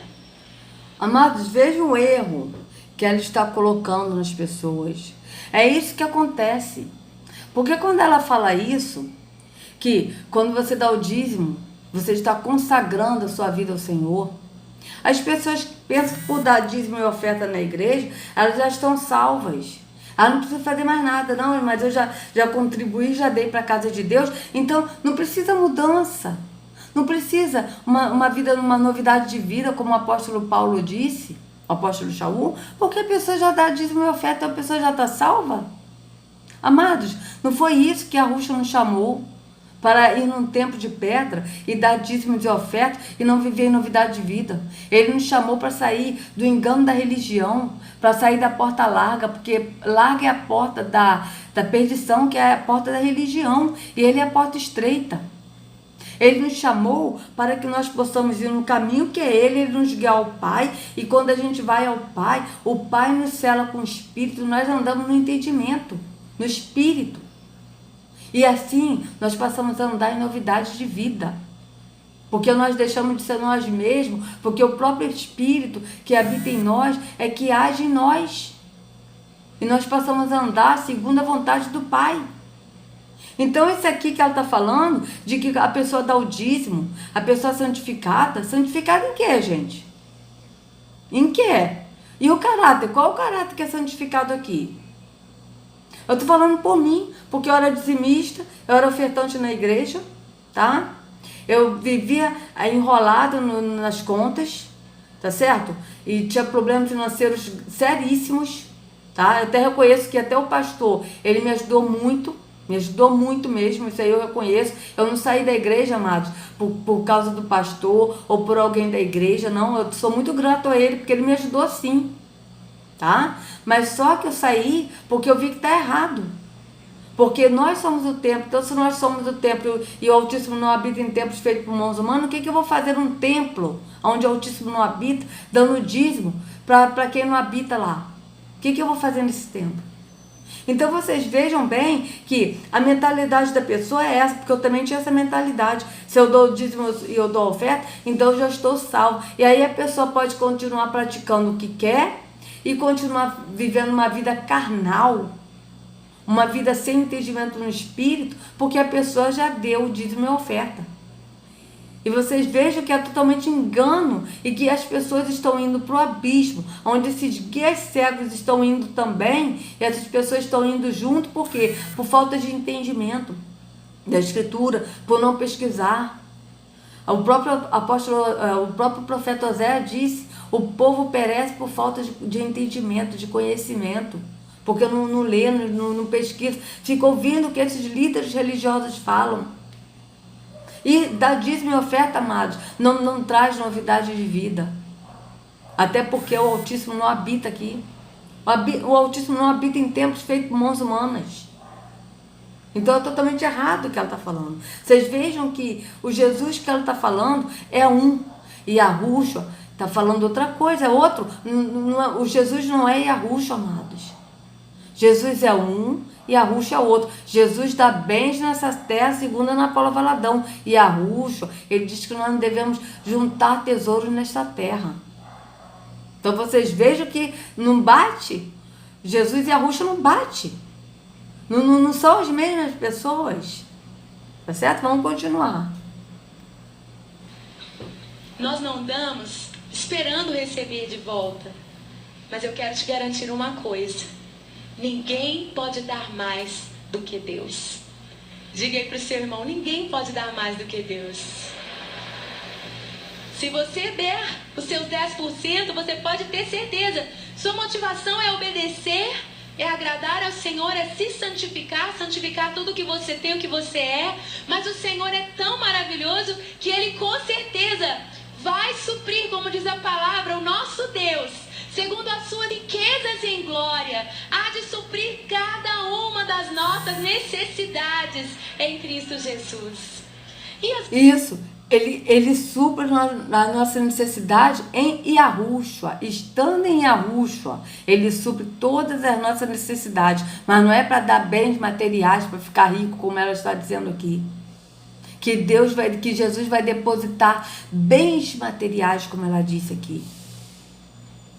S1: Amados, vejam o erro que ela está colocando nas pessoas. É isso que acontece. Porque quando ela fala isso, que quando você dá o dízimo, você está consagrando a sua vida ao Senhor. As pessoas pensam que por dar dízimo e oferta na igreja, elas já estão salvas. Elas não precisam fazer mais nada, não, mas eu já contribuí, já dei para a casa de Deus. Então, não precisa mudança. Não precisa uma vida, uma novidade de vida, como o apóstolo Paulo disse, o apóstolo Shaul, porque a pessoa já dá dízimo e oferta, a pessoa já está salva. Amados, não foi isso que a Yahusha nos chamou, para ir num tempo de pedra e dar dízimo de oferta e não viver em novidade de vida. Ele nos chamou para sair do engano da religião, para sair da porta larga, porque larga é a porta da perdição, que é a porta da religião, e ele é a porta estreita. Ele nos chamou para que nós possamos ir no caminho que é ele nos guia ao Pai, e quando a gente vai ao Pai, o Pai nos cela com o Espírito, nós andamos no entendimento, no Espírito. E assim, nós passamos a andar em novidade de vida. Porque nós deixamos de ser nós mesmos, porque o próprio Espírito que habita em nós é que age em nós. E nós passamos a andar segundo a vontade do Pai. Então, isso aqui que ela está falando, de que a pessoa dá o dízimo, a pessoa santificada em quê, gente? Em quê? E o caráter? Qual o caráter que é santificado aqui? Eu estou falando por mim, porque eu era dizimista, eu era ofertante na igreja, tá? Eu vivia enrolado nas contas, tá certo? E tinha problemas financeiros seríssimos, tá? Eu até reconheço que até o pastor, ele me ajudou muito mesmo, isso aí eu reconheço. Eu não saí da igreja, amados, por causa do pastor ou por alguém da igreja, não. Eu sou muito grato a ele, porque ele me ajudou sim, tá? Mas só que eu saí porque eu vi que tá errado. Porque nós somos o templo, então se nós somos o templo e o Altíssimo não habita em templos feitos por mãos humanas, o que eu vou fazer num templo onde o Altíssimo não habita, dando dízimo para quem não habita lá? O que eu vou fazer nesse templo? Então vocês vejam bem que a mentalidade da pessoa é essa, porque eu também tinha essa mentalidade. Se eu dou o dízimo e eu dou a oferta, então eu já estou salvo. E aí a pessoa pode continuar praticando o que quer e continuar vivendo uma vida carnal, uma vida sem entendimento no espírito, porque a pessoa já deu o dízimo e a oferta. E vocês vejam que é totalmente engano e que as pessoas estão indo para o abismo, onde esses guias cegos estão indo também, e essas pessoas estão indo junto, por quê? Por falta de entendimento da Escritura, por não pesquisar. O próprio apóstolo, o próprio profeta Oséias disse: o povo perece por falta de entendimento, de conhecimento, porque não lê, não pesquisa, fica ouvindo o que esses líderes religiosos falam. E dar dízimo e oferta, amados, não traz novidade de vida. Até porque o Altíssimo não habita aqui. O Altíssimo não habita em templos feitos por mãos humanas. Então é totalmente errado o que ela está falando. Vocês vejam que o Jesus que ela está falando é um. E Yahushua está falando outra coisa, é outro. O Jesus não é Yahushua, amados. Jesus é um e Yahushua é outro. Jesus dá bens nessa terra, segundo Ana Paula Valadão. E Yahushua, ele diz que nós não devemos juntar tesouros nesta terra. Então vocês vejam que não bate. Jesus e Yahushua não bate. Não são as mesmas pessoas. Tá certo? Vamos continuar.
S2: Nós não damos esperando receber de volta. Mas eu quero te garantir uma coisa. Ninguém pode dar mais do que Deus. Diga aí para o seu irmão: ninguém pode dar mais do que Deus. Se você der os seus 10%, você pode ter certeza. Sua motivação é obedecer, é agradar ao Senhor, é se santificar tudo que você tem, o que você é. Mas o Senhor é tão maravilhoso que Ele com certeza vai suprir, como diz a palavra, o nosso Deus, segundo as suas riquezas em glória, há de suprir cada uma das nossas necessidades em Cristo Jesus.
S1: Isso, ele supre a nossa necessidade em Yahushua, estando em Yahushua, ele supre todas as nossas necessidades, mas não é para dar bens materiais, para ficar rico, como ela está dizendo aqui. Que Jesus vai depositar bens materiais, como ela disse aqui.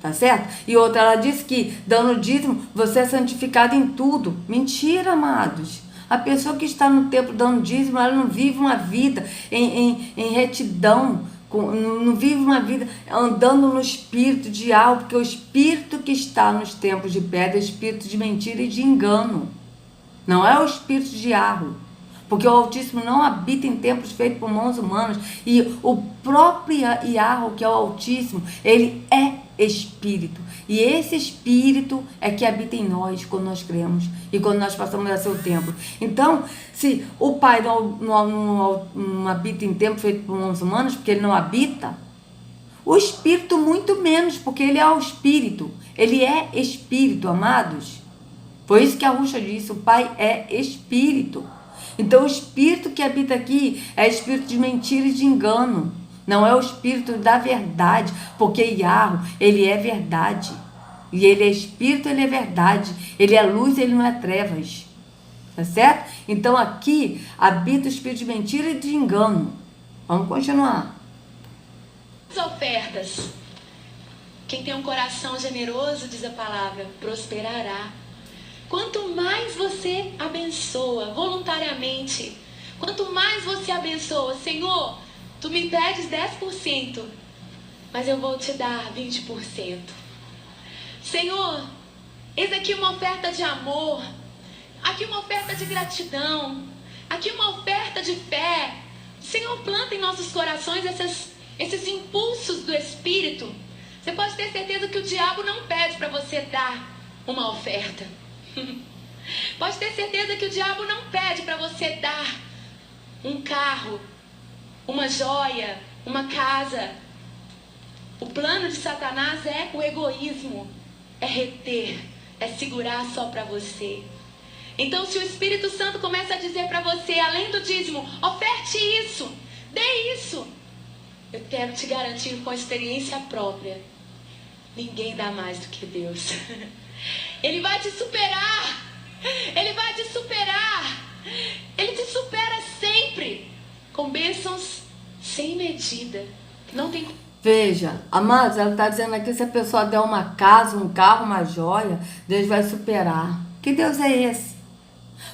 S1: Tá certo? E outra, ela disse que dando dízimo, você é santificado em tudo. Mentira, amados. A pessoa que está no templo dando dízimo, ela não vive uma vida em retidão, não vive uma vida andando no espírito de algo, porque o espírito que está nos templos de pedra é espírito de mentira e de engano. Não é o espírito de Yahweh. Porque o Altíssimo não habita em templos feitos por mãos humanas. E o próprio Yahweh, que é o Altíssimo, ele é Espírito. E esse Espírito é que habita em nós quando nós cremos. E quando nós passamos a ser o templo. Então, se o Pai não habita em templos feitos por mãos humanas, porque ele não habita, o Espírito muito menos, porque ele é o Espírito. Ele é Espírito, amados. Foi isso que a Yahushua disse, o Pai é Espírito. Então o espírito que habita aqui é espírito de mentira e de engano. Não é o espírito da verdade, porque Yahweh, ele é verdade. E ele é espírito, ele é verdade. Ele é luz, ele não é trevas. Tá certo? Então aqui habita o espírito de mentira e de engano. Vamos continuar.
S2: As ofertas. Quem tem um coração generoso, diz a palavra, prosperará. Quanto mais você abençoa voluntariamente, quanto mais você abençoa, Senhor, tu me pedes 10%, mas eu vou te dar 20%. Senhor, eis aqui uma oferta de amor, aqui uma oferta de gratidão, aqui uma oferta de fé. Senhor, planta em nossos corações esses impulsos do Espírito. Você pode ter certeza que o diabo não pede para você dar uma oferta. Pode ter certeza que o diabo não pede para você dar um carro, uma joia, uma casa. O plano de Satanás é o egoísmo, é reter, é segurar só para você. Então, se o Espírito Santo começa a dizer para você, além do dízimo, oferte isso, dê isso, eu quero te garantir com experiência própria, ninguém dá mais do que Deus. Ele vai te superar. Ele vai te superar. Ele te supera sempre. Com bênçãos sem medida. Não tem...
S1: Veja, amados, ela está dizendo aqui, se a pessoa der uma casa, um carro, uma joia, Deus vai superar. Que Deus é esse?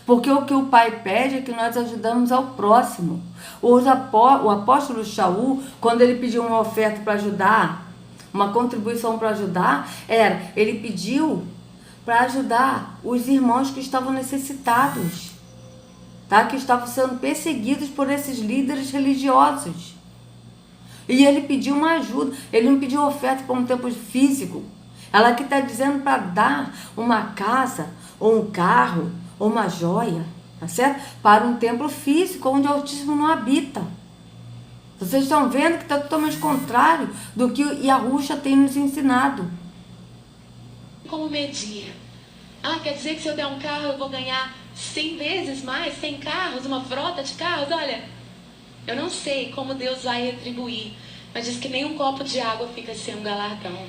S1: Porque o que o Pai pede é que nós ajudamos ao próximo. O apóstolo Shaul, quando ele pediu uma oferta para ajudar, uma contribuição para ajudar, ele pediu para ajudar os irmãos que estavam necessitados, tá? Que estavam sendo perseguidos por esses líderes religiosos. E ele pediu uma ajuda, ele não pediu oferta para um templo físico. Ela aqui está dizendo para dar uma casa, ou um carro, ou uma joia, tá certo? Para um templo físico, onde o Altíssimo não habita. Vocês estão vendo que está totalmente contrário do que Yahushua tem nos ensinado.
S2: Como medir? Quer dizer que se eu der um carro eu vou ganhar 100 vezes mais, 100 carros, uma frota de carros? Olha, eu não sei como Deus vai retribuir, mas diz que nem um copo de água fica sem um galardão.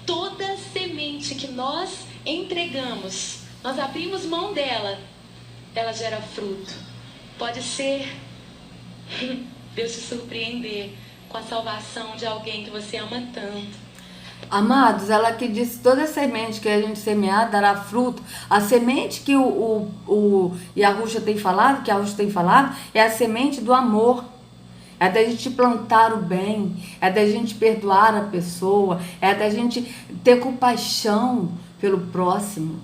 S2: Toda semente que nós entregamos, nós abrimos mão dela, ela gera fruto. Pode ser Deus te surpreender com a salvação de alguém que você ama tanto.
S1: Amados, ela que disse, toda semente que a gente semear dará fruto. A semente que o Yahushua tem falado, que Yahushua tem falado, é a semente do amor. É da gente plantar o bem, é da gente perdoar a pessoa, é da gente ter compaixão pelo próximo.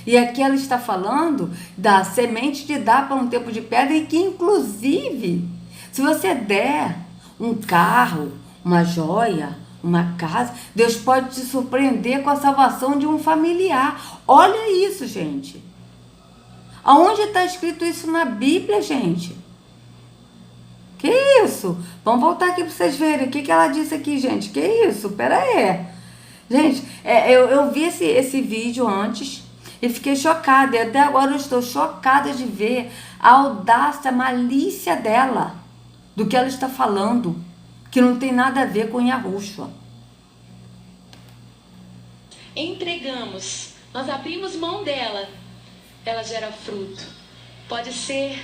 S1: E aqui ela está falando da semente de dar para um tempo de pedra, e que inclusive, se você der um carro, uma joia, uma casa, Deus pode te surpreender com a salvação de um familiar. Olha isso, gente. Aonde está escrito isso na Bíblia, gente? Que isso? Vamos voltar aqui para vocês verem o que ela disse aqui, gente. Que isso? Pera aí. Gente, eu vi esse vídeo antes e fiquei chocada. E até agora eu estou chocada de ver a audácia, a malícia dela, do que ela está falando, que não tem nada a ver com Yahushua.
S2: Entregamos, nós abrimos mão dela, ela gera fruto. Pode ser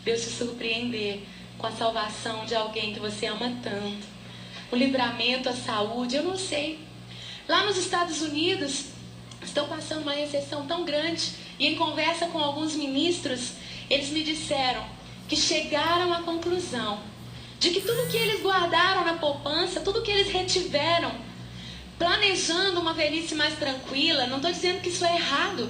S2: Deus te surpreender com a salvação de alguém que você ama tanto, o livramento, a saúde, eu não sei. Lá nos Estados Unidos estão passando uma recessão tão grande, e em conversa com alguns ministros, eles me disseram que chegaram à conclusão de que tudo que eles guardaram na poupança, tudo que eles retiveram, planejando uma velhice mais tranquila, não estou dizendo que isso é errado.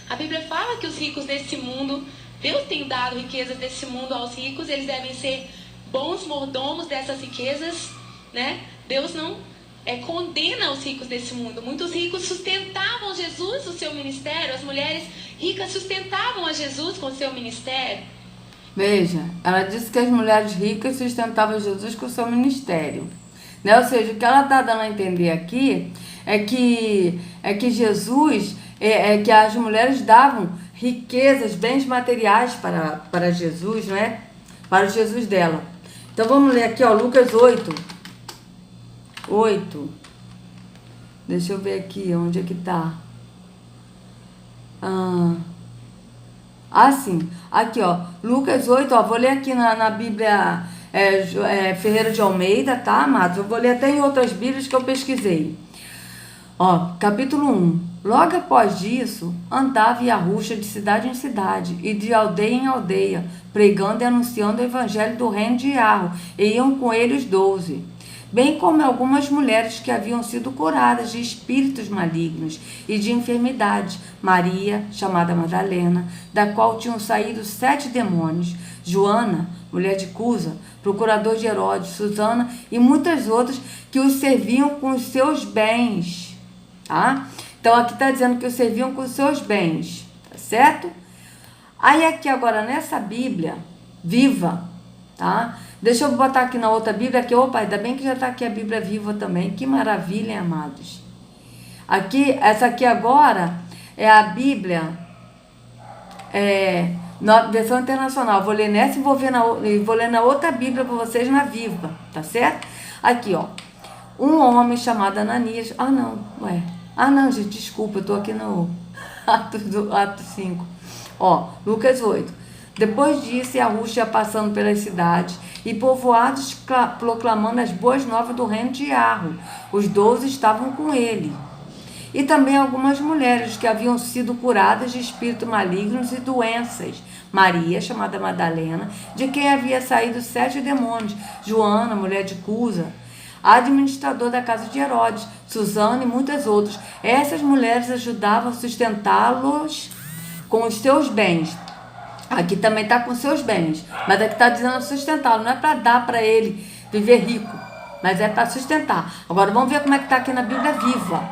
S2: A Bíblia fala que os ricos desse mundo, Deus tem dado riquezas desse mundo aos ricos, eles devem ser bons mordomos dessas riquezas, né? Deus não condena os ricos desse mundo. Muitos ricos sustentavam Jesus, o seu ministério, as mulheres ricas sustentavam a Jesus com o seu ministério.
S1: Veja, ela disse que as mulheres ricas sustentavam Jesus com o seu ministério. Né? Ou seja, o que ela está dando a entender aqui é que Jesus, que as mulheres davam riquezas, bens materiais para Jesus, né? Para o Jesus dela. Então vamos ler aqui, ó, Lucas 8. Deixa eu ver aqui, onde é que tá? Assim, aqui, ó, Lucas 8, ó, vou ler aqui na Bíblia Ferreira de Almeida, tá, amados? Eu vou ler até em outras Bíblias que eu pesquisei. Ó, capítulo 1. Logo após disso, andava Yahushua de cidade em cidade e de aldeia em aldeia, pregando e anunciando o evangelho do reino de Yarro, e iam com ele os 12. Bem como algumas mulheres que haviam sido curadas de espíritos malignos e de enfermidades. Maria, chamada Madalena, da qual tinham saído 7 demônios. Joana, mulher de Cusa, procurador de Herodes, Susana e muitas outras que os serviam com os seus bens. Tá? Então aqui está dizendo que os serviam com os seus bens. Tá certo? Aí aqui agora nessa Bíblia viva, tá? Deixa eu botar aqui na outra Bíblia, que, opa, ainda bem que já está aqui a Bíblia viva também. Que maravilha, hein, amados? Aqui, essa aqui agora é a Bíblia, na versão internacional. Vou ler nessa e vou ler na outra Bíblia para vocês na viva, tá certo? Aqui, ó. Um homem chamado Ananias. Não, gente, desculpa, eu tô aqui no Ato 5. Ó, Lucas 8. Depois disso, Yahushua ia passando pelas cidades e povoados proclamando as boas novas do reino de Yarro. Os 12 estavam com ele. E também algumas mulheres que haviam sido curadas de espíritos malignos e doenças. Maria, chamada Madalena, de quem havia saído 7 demônios. Joana, mulher de Cusa, administrador da casa de Herodes, Susana e muitas outras. Essas mulheres ajudavam a sustentá-los com os seus bens. Aqui também está com seus bens, mas aqui está dizendo sustentá-lo, não é para dar para ele viver rico, mas é para sustentar. Agora vamos ver como é que está aqui na Bíblia viva.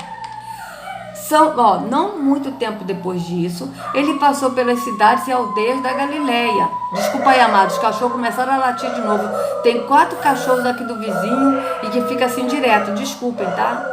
S1: Não muito tempo depois disso, ele passou pelas cidades e aldeias da Galileia. Desculpa aí, amados, os cachorros começaram a latir de novo. Tem 4 cachorros aqui do vizinho e que fica assim direto, desculpem, tá?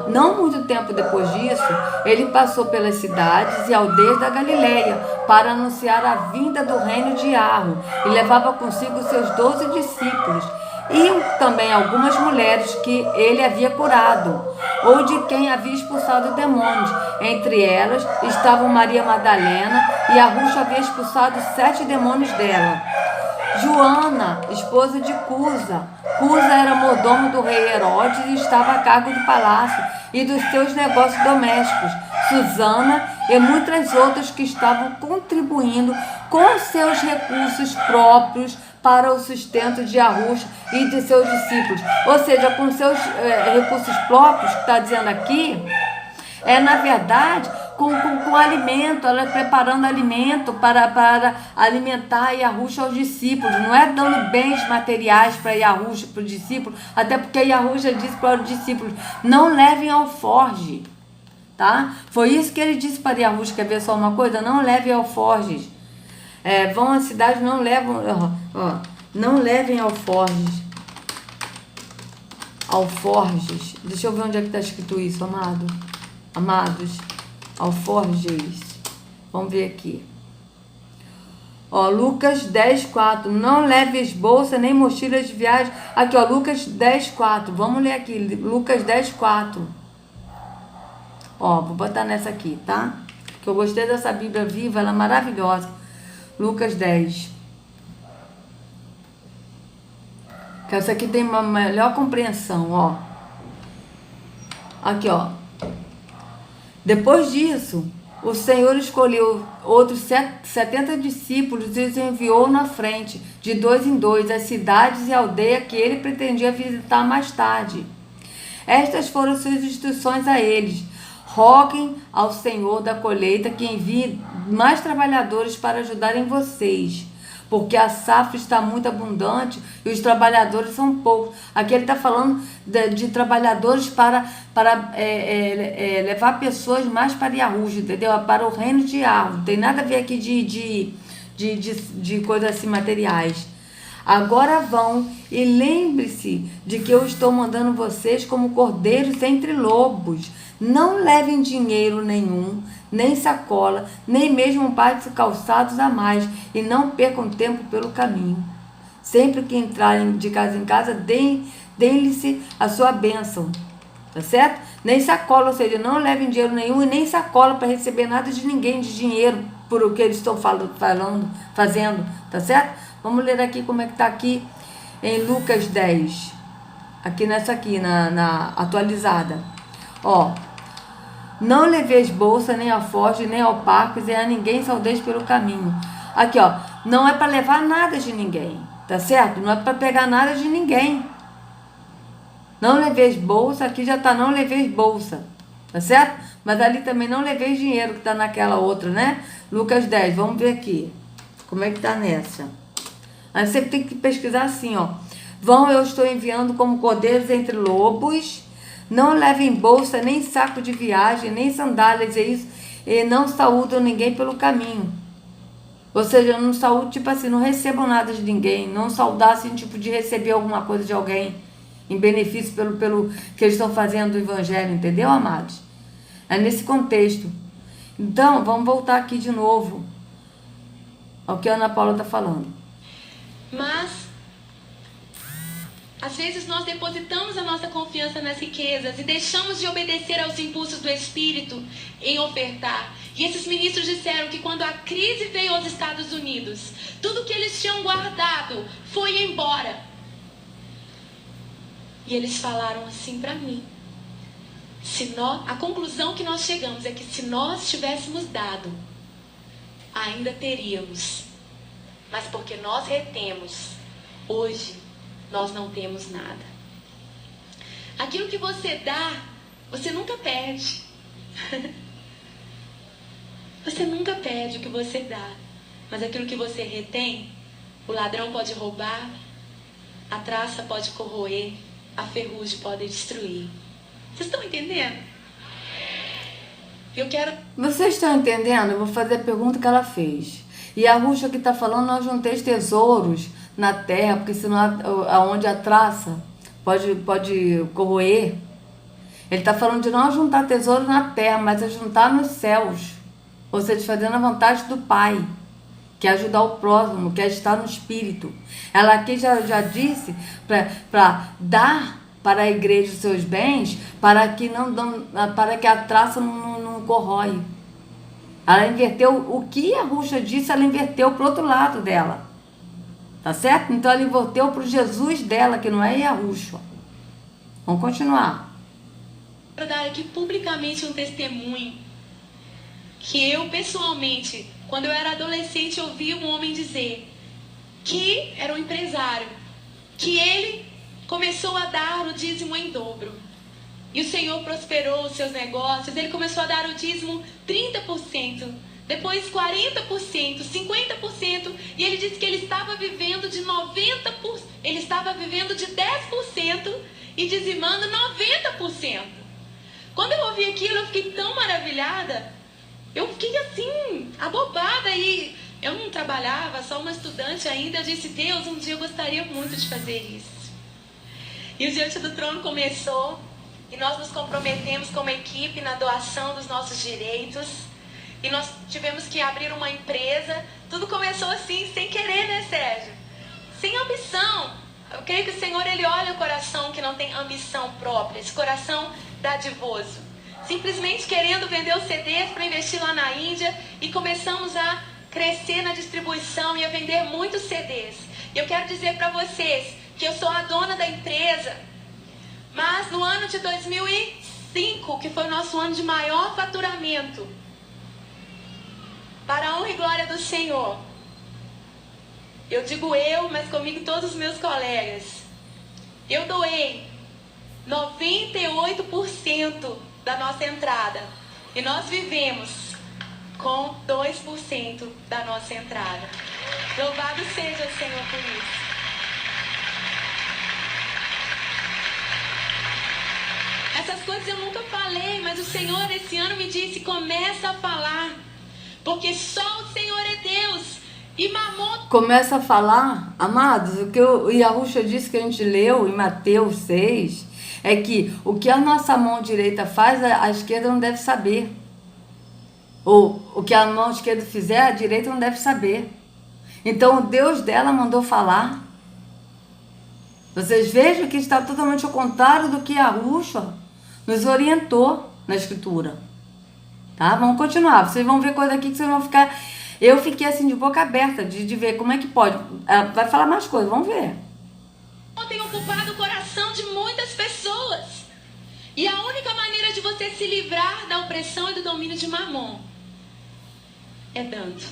S1: Não muito tempo depois disso, ele passou pelas cidades e aldeias da Galileia para anunciar a vinda do reino de Yarro e levava consigo seus 12 discípulos e também algumas mulheres que ele havia curado ou de quem havia expulsado demônios. Entre elas estavam Maria Madalena e Yahushua havia expulsado 7 demônios dela. Joana, esposa de Cusa. Cusa era mordomo do rei Herodes e estava a cargo do palácio e dos seus negócios domésticos. Susana e muitas outras que estavam contribuindo com seus recursos próprios para o sustento de Yahushua e de seus discípulos. Ou seja, com seus recursos próprios, que está dizendo aqui, na verdade, com alimento, ela preparando alimento para alimentar Yahushua aos discípulos. Não é dando bens materiais para Yahushua, para o discípulo, até porque Yahushua disse para os discípulos, não levem alforje, tá? Foi isso que ele disse para Yahushua. Quer ver só uma coisa? Não levem alforjes. Vão à cidade, não levam, não levem alforjes. Alforjes. Deixa eu ver onde é que está escrito isso, amados. Alforjes. Vamos ver aqui. Lucas 10:4. Não leves bolsa nem mochila de viagem. Aqui, Lucas 10:4. Vamos ler aqui. Lucas 10:4. Vou botar nessa aqui, tá? Que eu gostei dessa Bíblia viva, ela é maravilhosa. Lucas 10. Que essa aqui tem uma melhor compreensão, Aqui, Depois disso, o Senhor escolheu outros 70 discípulos e os enviou na frente, de 2 em 2, às cidades e aldeias que ele pretendia visitar mais tarde. Estas foram suas instruções a eles. Roguem ao Senhor da colheita que envie mais trabalhadores para ajudarem vocês, porque a safra está muito abundante e os trabalhadores são poucos. Aqui ele está falando de trabalhadores para levar pessoas mais para Yahushua, entendeu? Para o reino de Yarro. Não tem nada a ver aqui de coisas assim materiais. Agora vão e lembre-se de que eu estou mandando vocês como cordeiros entre lobos. Não levem dinheiro nenhum, nem sacola, nem mesmo um par de calçados a mais, e não percam tempo pelo caminho. Sempre que entrarem de casa em casa, deem-lhe a sua bênção, tá certo? Nem sacola, ou seja, não levem dinheiro nenhum e nem sacola para receber nada de ninguém de dinheiro, por o que eles estão fazendo, tá certo? Vamos ler aqui como é que está aqui em Lucas 10, aqui na atualizada. Ó, não leveis bolsa, nem alforje, nem alparcos, e a ninguém saudeis pelo caminho. Aqui, ó, não é para levar nada de ninguém, tá certo? Não é para pegar nada de ninguém. Não leveis bolsa, aqui já tá não leveis bolsa, tá certo? Mas ali também não leveis dinheiro, que tá naquela outra, né? Lucas 10, vamos ver aqui, como é que tá nessa. Aí você tem que pesquisar assim, ó. Vão, eu estou enviando como cordeiros entre lobos. Não levem bolsa, nem saco de viagem, nem sandálias, é isso. E não saúdam ninguém pelo caminho. Ou seja, não saúde, tipo assim, não recebam nada de ninguém. Não saudar, assim, tipo, de receber alguma coisa de alguém em benefício pelo que eles estão fazendo do evangelho, entendeu, amados? É nesse contexto. Então, vamos voltar aqui de novo ao que a Ana Paula está falando.
S2: Mas, às vezes nós depositamos a nossa confiança nas riquezas e deixamos de obedecer aos impulsos do Espírito em ofertar. E esses ministros disseram que quando a crise veio aos Estados Unidos, tudo que eles tinham guardado foi embora. E eles falaram assim para mim. A conclusão que nós chegamos é que se nós tivéssemos dado, ainda teríamos. Mas porque nós retemos, hoje nós não temos nada. Aquilo que você dá, você nunca perde. Você nunca perde o que você dá. Mas aquilo que você retém, o ladrão pode roubar, a traça pode corroer, a ferrugem pode destruir. Vocês estão entendendo?
S1: Vocês estão entendendo? Eu vou fazer a pergunta que ela fez. E a Ruxa que está falando, não junteis tesouros na terra, porque senão aonde a traça pode corroer. Ele está falando de não juntar tesouro na terra, mas é juntar nos céus. Ou seja, fazendo a vontade do Pai, que é ajudar o próximo, que é estar no Espírito. Ela aqui já disse para dar para a igreja os seus bens, para que a traça não corrói. Ela inverteu o que a Ruxa disse, ela inverteu para o outro lado dela. Tá certo? Então ela inverteu para o Jesus dela, que não é a Ruxa. Vamos continuar.
S2: Quero dar aqui publicamente um testemunho que eu, pessoalmente, quando eu era adolescente, ouvi um homem dizer que era um empresário, que ele começou a dar o dízimo em dobro. E o Senhor prosperou os seus negócios. Ele começou a dar o dízimo 30%, depois 40%, 50%. E ele disse que ele estava vivendo de 90%, ele estava vivendo de 10% e dizimando 90%. Quando eu ouvi aquilo, eu fiquei tão maravilhada. Eu fiquei assim, abobada. E eu não trabalhava, só uma estudante ainda. Eu disse, Deus, um dia eu gostaria muito de fazer isso. E o Diante do Trono começou. E nós nos comprometemos como equipe na doação dos nossos direitos. E nós tivemos que abrir uma empresa. Tudo começou assim, sem querer, né, Sérgio? Sem ambição. Eu creio que o Senhor, Ele olha o coração que não tem ambição própria. Esse coração dadivoso. Simplesmente querendo vender os CDs para investir lá na Índia. E começamos a crescer na distribuição e a vender muitos CDs. E eu quero dizer para vocês que eu sou a dona da empresa. Mas no ano de 2005, que foi o nosso ano de maior faturamento, para a honra e glória do Senhor, eu digo eu, mas comigo todos os meus colegas, eu doei 98% da nossa entrada. E nós vivemos com 2% da nossa entrada. Louvado seja o Senhor por isso. Essas coisas eu nunca falei, mas o Senhor esse ano me disse, começa a falar, porque só o Senhor é Deus. E Mamon...
S1: Começa a falar, amados, o que o Yahushua disse que a gente leu em Mateus 6, é que o que a nossa mão direita faz, a esquerda não deve saber. Ou o que a mão esquerda fizer, a direita não deve saber. Então o Deus dela mandou falar. Vocês vejam que está totalmente ao contrário do que Yahushua nos orientou na escritura. Tá? Vamos continuar. Vocês vão ver coisa aqui que vocês vão ficar Eu fiquei assim de boca aberta, de ver como é que pode. Ela vai falar mais coisas, vamos ver.
S2: Tem ocupado o coração de muitas pessoas. E a única maneira de você se livrar da opressão e do domínio de Mamon é dando.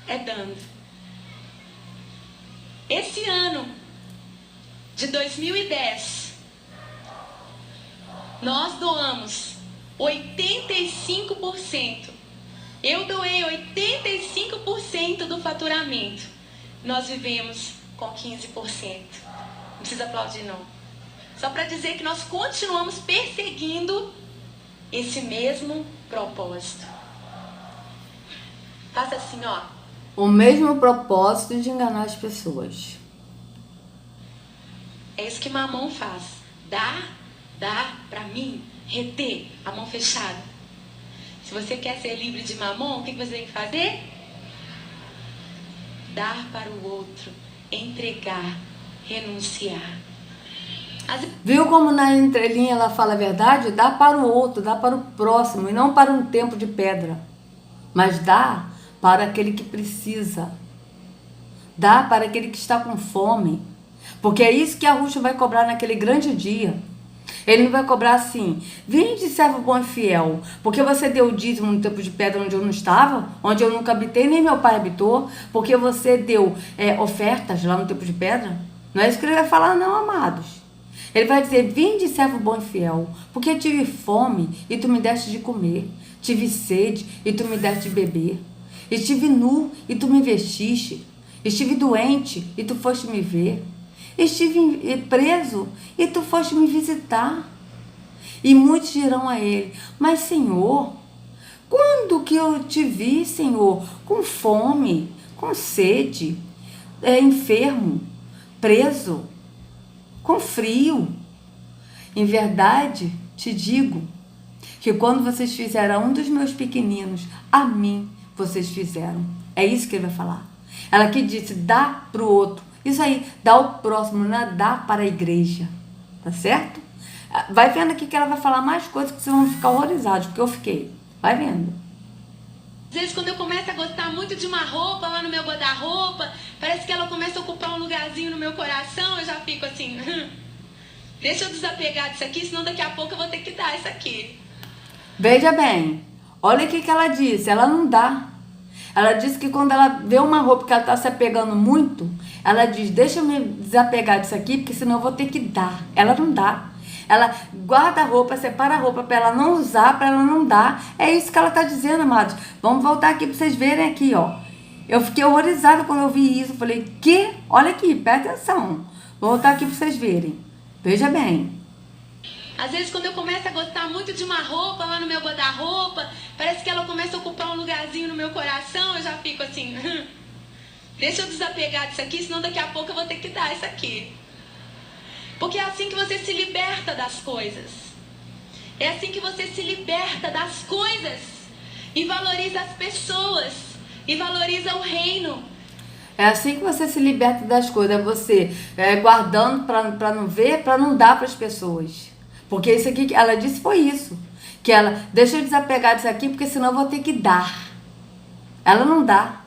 S2: É dando. Esse ano de 2010, nós doamos 85%. Eu doei 85% do faturamento. Nós vivemos com 15%. Não precisa aplaudir, não. Só para dizer que nós continuamos perseguindo esse mesmo propósito. Faça assim, ó.
S1: O mesmo propósito de enganar as pessoas.
S2: É isso que Mamon faz. Dá para mim, reter, a mão fechada. Se você quer ser livre de Mamon, o que você tem que fazer? Dar para o outro, entregar, renunciar.
S1: Viu como na entrelinha ela fala a verdade? Dá para o outro, dá para o próximo, e não para um tempo de pedra. Mas dá para aquele que precisa. Dá para aquele que está com fome. Porque é isso que a Ruxa vai cobrar naquele grande dia. Ele não vai cobrar assim: vinde, servo bom e fiel, porque você deu o dízimo no tempo de pedra onde eu não estava, onde eu nunca habitei, nem meu pai habitou, porque você deu ofertas lá no tempo de pedra. Não é isso que ele vai falar, não, amados. Ele vai dizer: vinde, servo bom e fiel, porque tive fome e tu me deste de comer, tive sede e tu me deste de beber, estive nu e tu me vestiste, estive doente e tu foste me ver, estive preso e tu foste me visitar. E muitos dirão a ele: mas Senhor, quando que eu te vi, Senhor, com fome, com sede, enfermo, preso, com frio? Em verdade te digo que quando vocês fizeram a um dos meus pequeninos, a mim vocês fizeram. É isso que ele vai falar. Ela que disse: dá para o outro. Isso aí, dá ao próximo, não é dar para a igreja. Tá certo? Vai vendo aqui que ela vai falar mais coisas que vocês vão ficar horrorizados, porque eu fiquei. Vai vendo.
S2: Às vezes, quando eu começo a gostar muito de uma roupa lá no meu guarda-roupa, parece que ela começa a ocupar um lugarzinho no meu coração, eu já fico assim, deixa eu desapegar disso aqui, senão daqui a pouco eu vou ter que dar isso aqui.
S1: Veja bem, olha o que ela disse, ela não dá. Ela disse que quando ela vê uma roupa que ela está se apegando muito, ela diz: deixa eu me desapegar disso aqui, porque senão eu vou ter que dar. Ela não dá. Ela guarda a roupa, separa a roupa para ela não usar, para ela não dar. É isso que ela está dizendo, amados. Vamos voltar aqui para vocês verem aqui, ó. Eu fiquei horrorizada quando eu vi isso. Eu falei: que? Olha aqui, presta atenção. Vou voltar aqui para vocês verem. Veja bem.
S2: Às vezes, quando eu começo a gostar muito de uma roupa lá no meu guarda-roupa, parece que ela começa a ocupar um lugarzinho no meu coração, eu já fico assim, deixa eu desapegar disso aqui, senão daqui a pouco eu vou ter que dar isso aqui. Porque é assim que você se liberta das coisas. É assim que você se liberta das coisas e valoriza as pessoas e valoriza o reino.
S1: É assim que você se liberta das coisas, é você guardando para não ver, para não dar para as pessoas. Porque isso aqui que ela disse foi isso. Que ela, deixa eu desapegar disso aqui, porque senão eu vou ter que dar. Ela não dá.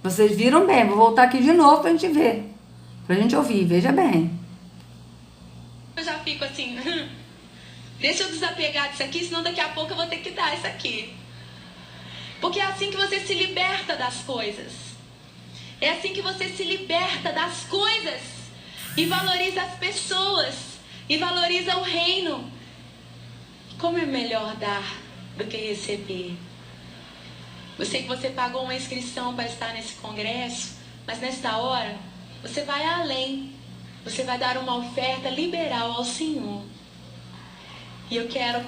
S1: Vocês viram bem, vou voltar aqui de novo pra gente ver. Pra gente ouvir, veja bem.
S2: Eu já fico assim, deixa eu desapegar disso aqui, senão daqui a pouco eu vou ter que dar isso aqui. Porque é assim que você se liberta das coisas. É assim que você se liberta das coisas e valoriza as pessoas. E valoriza o reino. Como é melhor dar do que receber? Eu sei que você pagou uma inscrição para estar nesse congresso, mas nesta hora, você vai além. Você vai dar uma oferta liberal ao Senhor. E eu quero...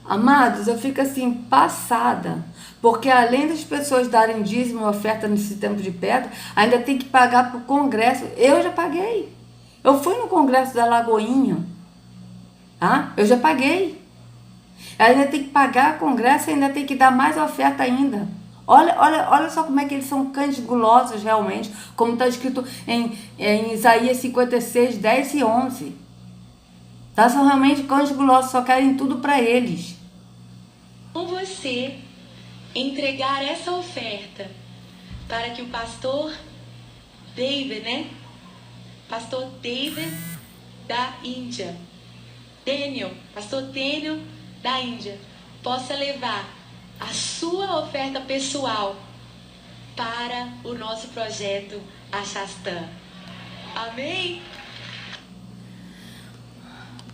S1: Amados, eu fico assim, passada. Porque além das pessoas darem dízimo e oferta nesse tempo de pedra, ainda tem que pagar para o congresso. Eu já paguei. Eu fui no congresso da Lagoinha. Eu já paguei. Ainda tem que pagar congresso, ainda tem que dar mais oferta ainda. Olha só como é que eles são cães gulosos realmente, como está escrito em Isaías 56, 10 e 11. São realmente cães gulosos, só querem tudo para eles.
S2: Com você, entregar essa oferta para que o pastor David, né? Pastor David da Índia, pastor Daniel da Índia, possa levar a sua oferta pessoal para o nosso projeto Achastã. Amém?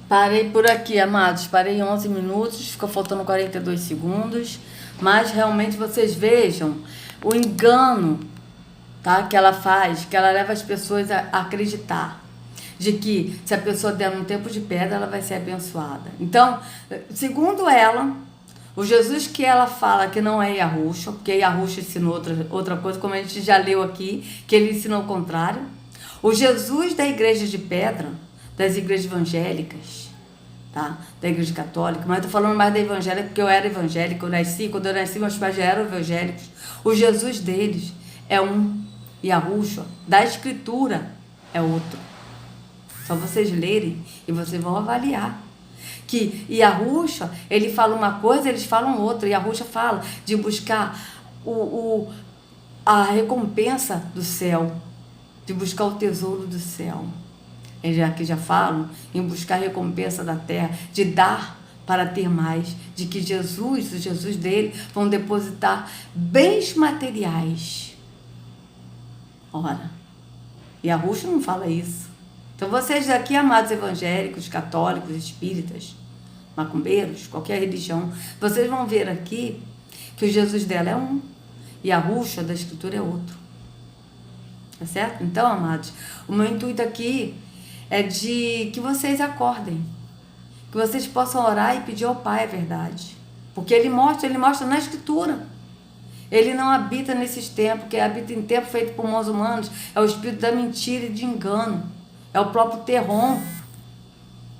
S1: Parei por aqui, amados. Parei 11 minutos, ficou faltando 42 segundos. Mas realmente vocês vejam o engano, tá, que ela faz, que ela leva as pessoas a acreditar de que se a pessoa der um tempo de pedra, ela vai ser abençoada. Então, segundo ela, o Jesus que ela fala que não é Yahushua, porque Yahushua ensinou outra coisa, como a gente já leu aqui, que ele ensinou o contrário. O Jesus da igreja de pedra, das igrejas evangélicas, tá? Da igreja católica, mas eu tô falando mais da evangélica porque eu era evangélica, quando eu nasci meus pais já eram evangélicos. O Jesus deles é um, Yahushua da escritura é outro. Só vocês lerem e vocês vão avaliar. Que Yahushua, ele fala uma coisa, eles falam outra. Yahushua fala de buscar a recompensa do céu, de buscar o tesouro do céu. Eles aqui já falam em buscar a recompensa da terra, de dar para ter mais, de que Jesus, o Jesus dele, vão depositar bens materiais. Ora, Yahushua não fala isso. Então vocês aqui, amados evangélicos, católicos, espíritas, macumbeiros, qualquer religião, vocês vão ver aqui que o Jesus dela é um e Yahushua da escritura é outro. Tá certo? Então, amados, o meu intuito aqui é de que vocês acordem, que vocês possam orar e pedir ao Pai a verdade, porque ele mostra na escritura. Ele não habita nesses tempos, que habita em tempo feito por mãos humanos, é o espírito da mentira e de engano, é o próprio Terrom,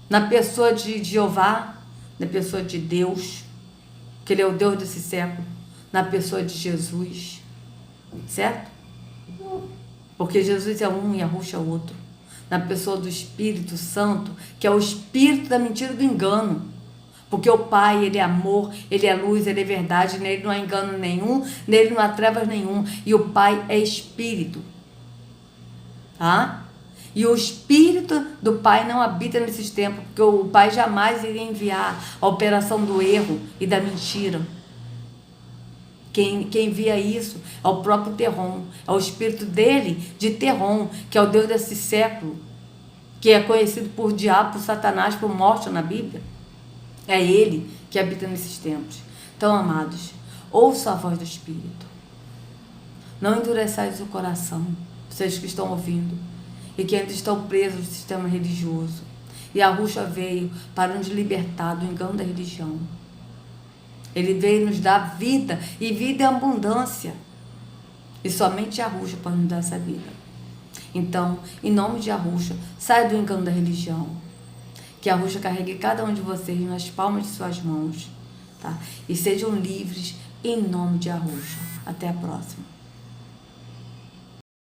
S1: na pessoa de Jeová, na pessoa de Deus, que ele é o Deus desse século, na pessoa de Jesus, certo? Porque Jesus é um e Yahushua é outro. Na pessoa do Espírito Santo, que é o espírito da mentira e do engano. Porque o Pai, ele é amor, ele é luz, ele é verdade, nele não há engano nenhum, nele não há trevas nenhum. E o Pai é Espírito. Tá? E o Espírito do Pai não habita nesses tempos, porque o Pai jamais iria enviar a operação do erro e da mentira. Quem envia isso é o próprio Terrom, é o espírito dele, de Terrom, que é o Deus desse século, que é conhecido por diabo, por Satanás, por morte na Bíblia. É ele que habita nesses tempos. Então, amados, ouça a voz do Espírito. Não endureçais o coração, vocês que estão ouvindo, e que ainda estão presos no sistema religioso. E Yahushua veio para nos libertar do engano da religião. Ele veio nos dar vida, e vida é abundância. E somente Yahushua pode nos dar essa vida. Então, em nome de Yahushua, saia do engano da religião. Que Yahushua carregue cada um de vocês nas palmas de suas mãos. Tá? E sejam livres em nome de Yahushua. Até a próxima.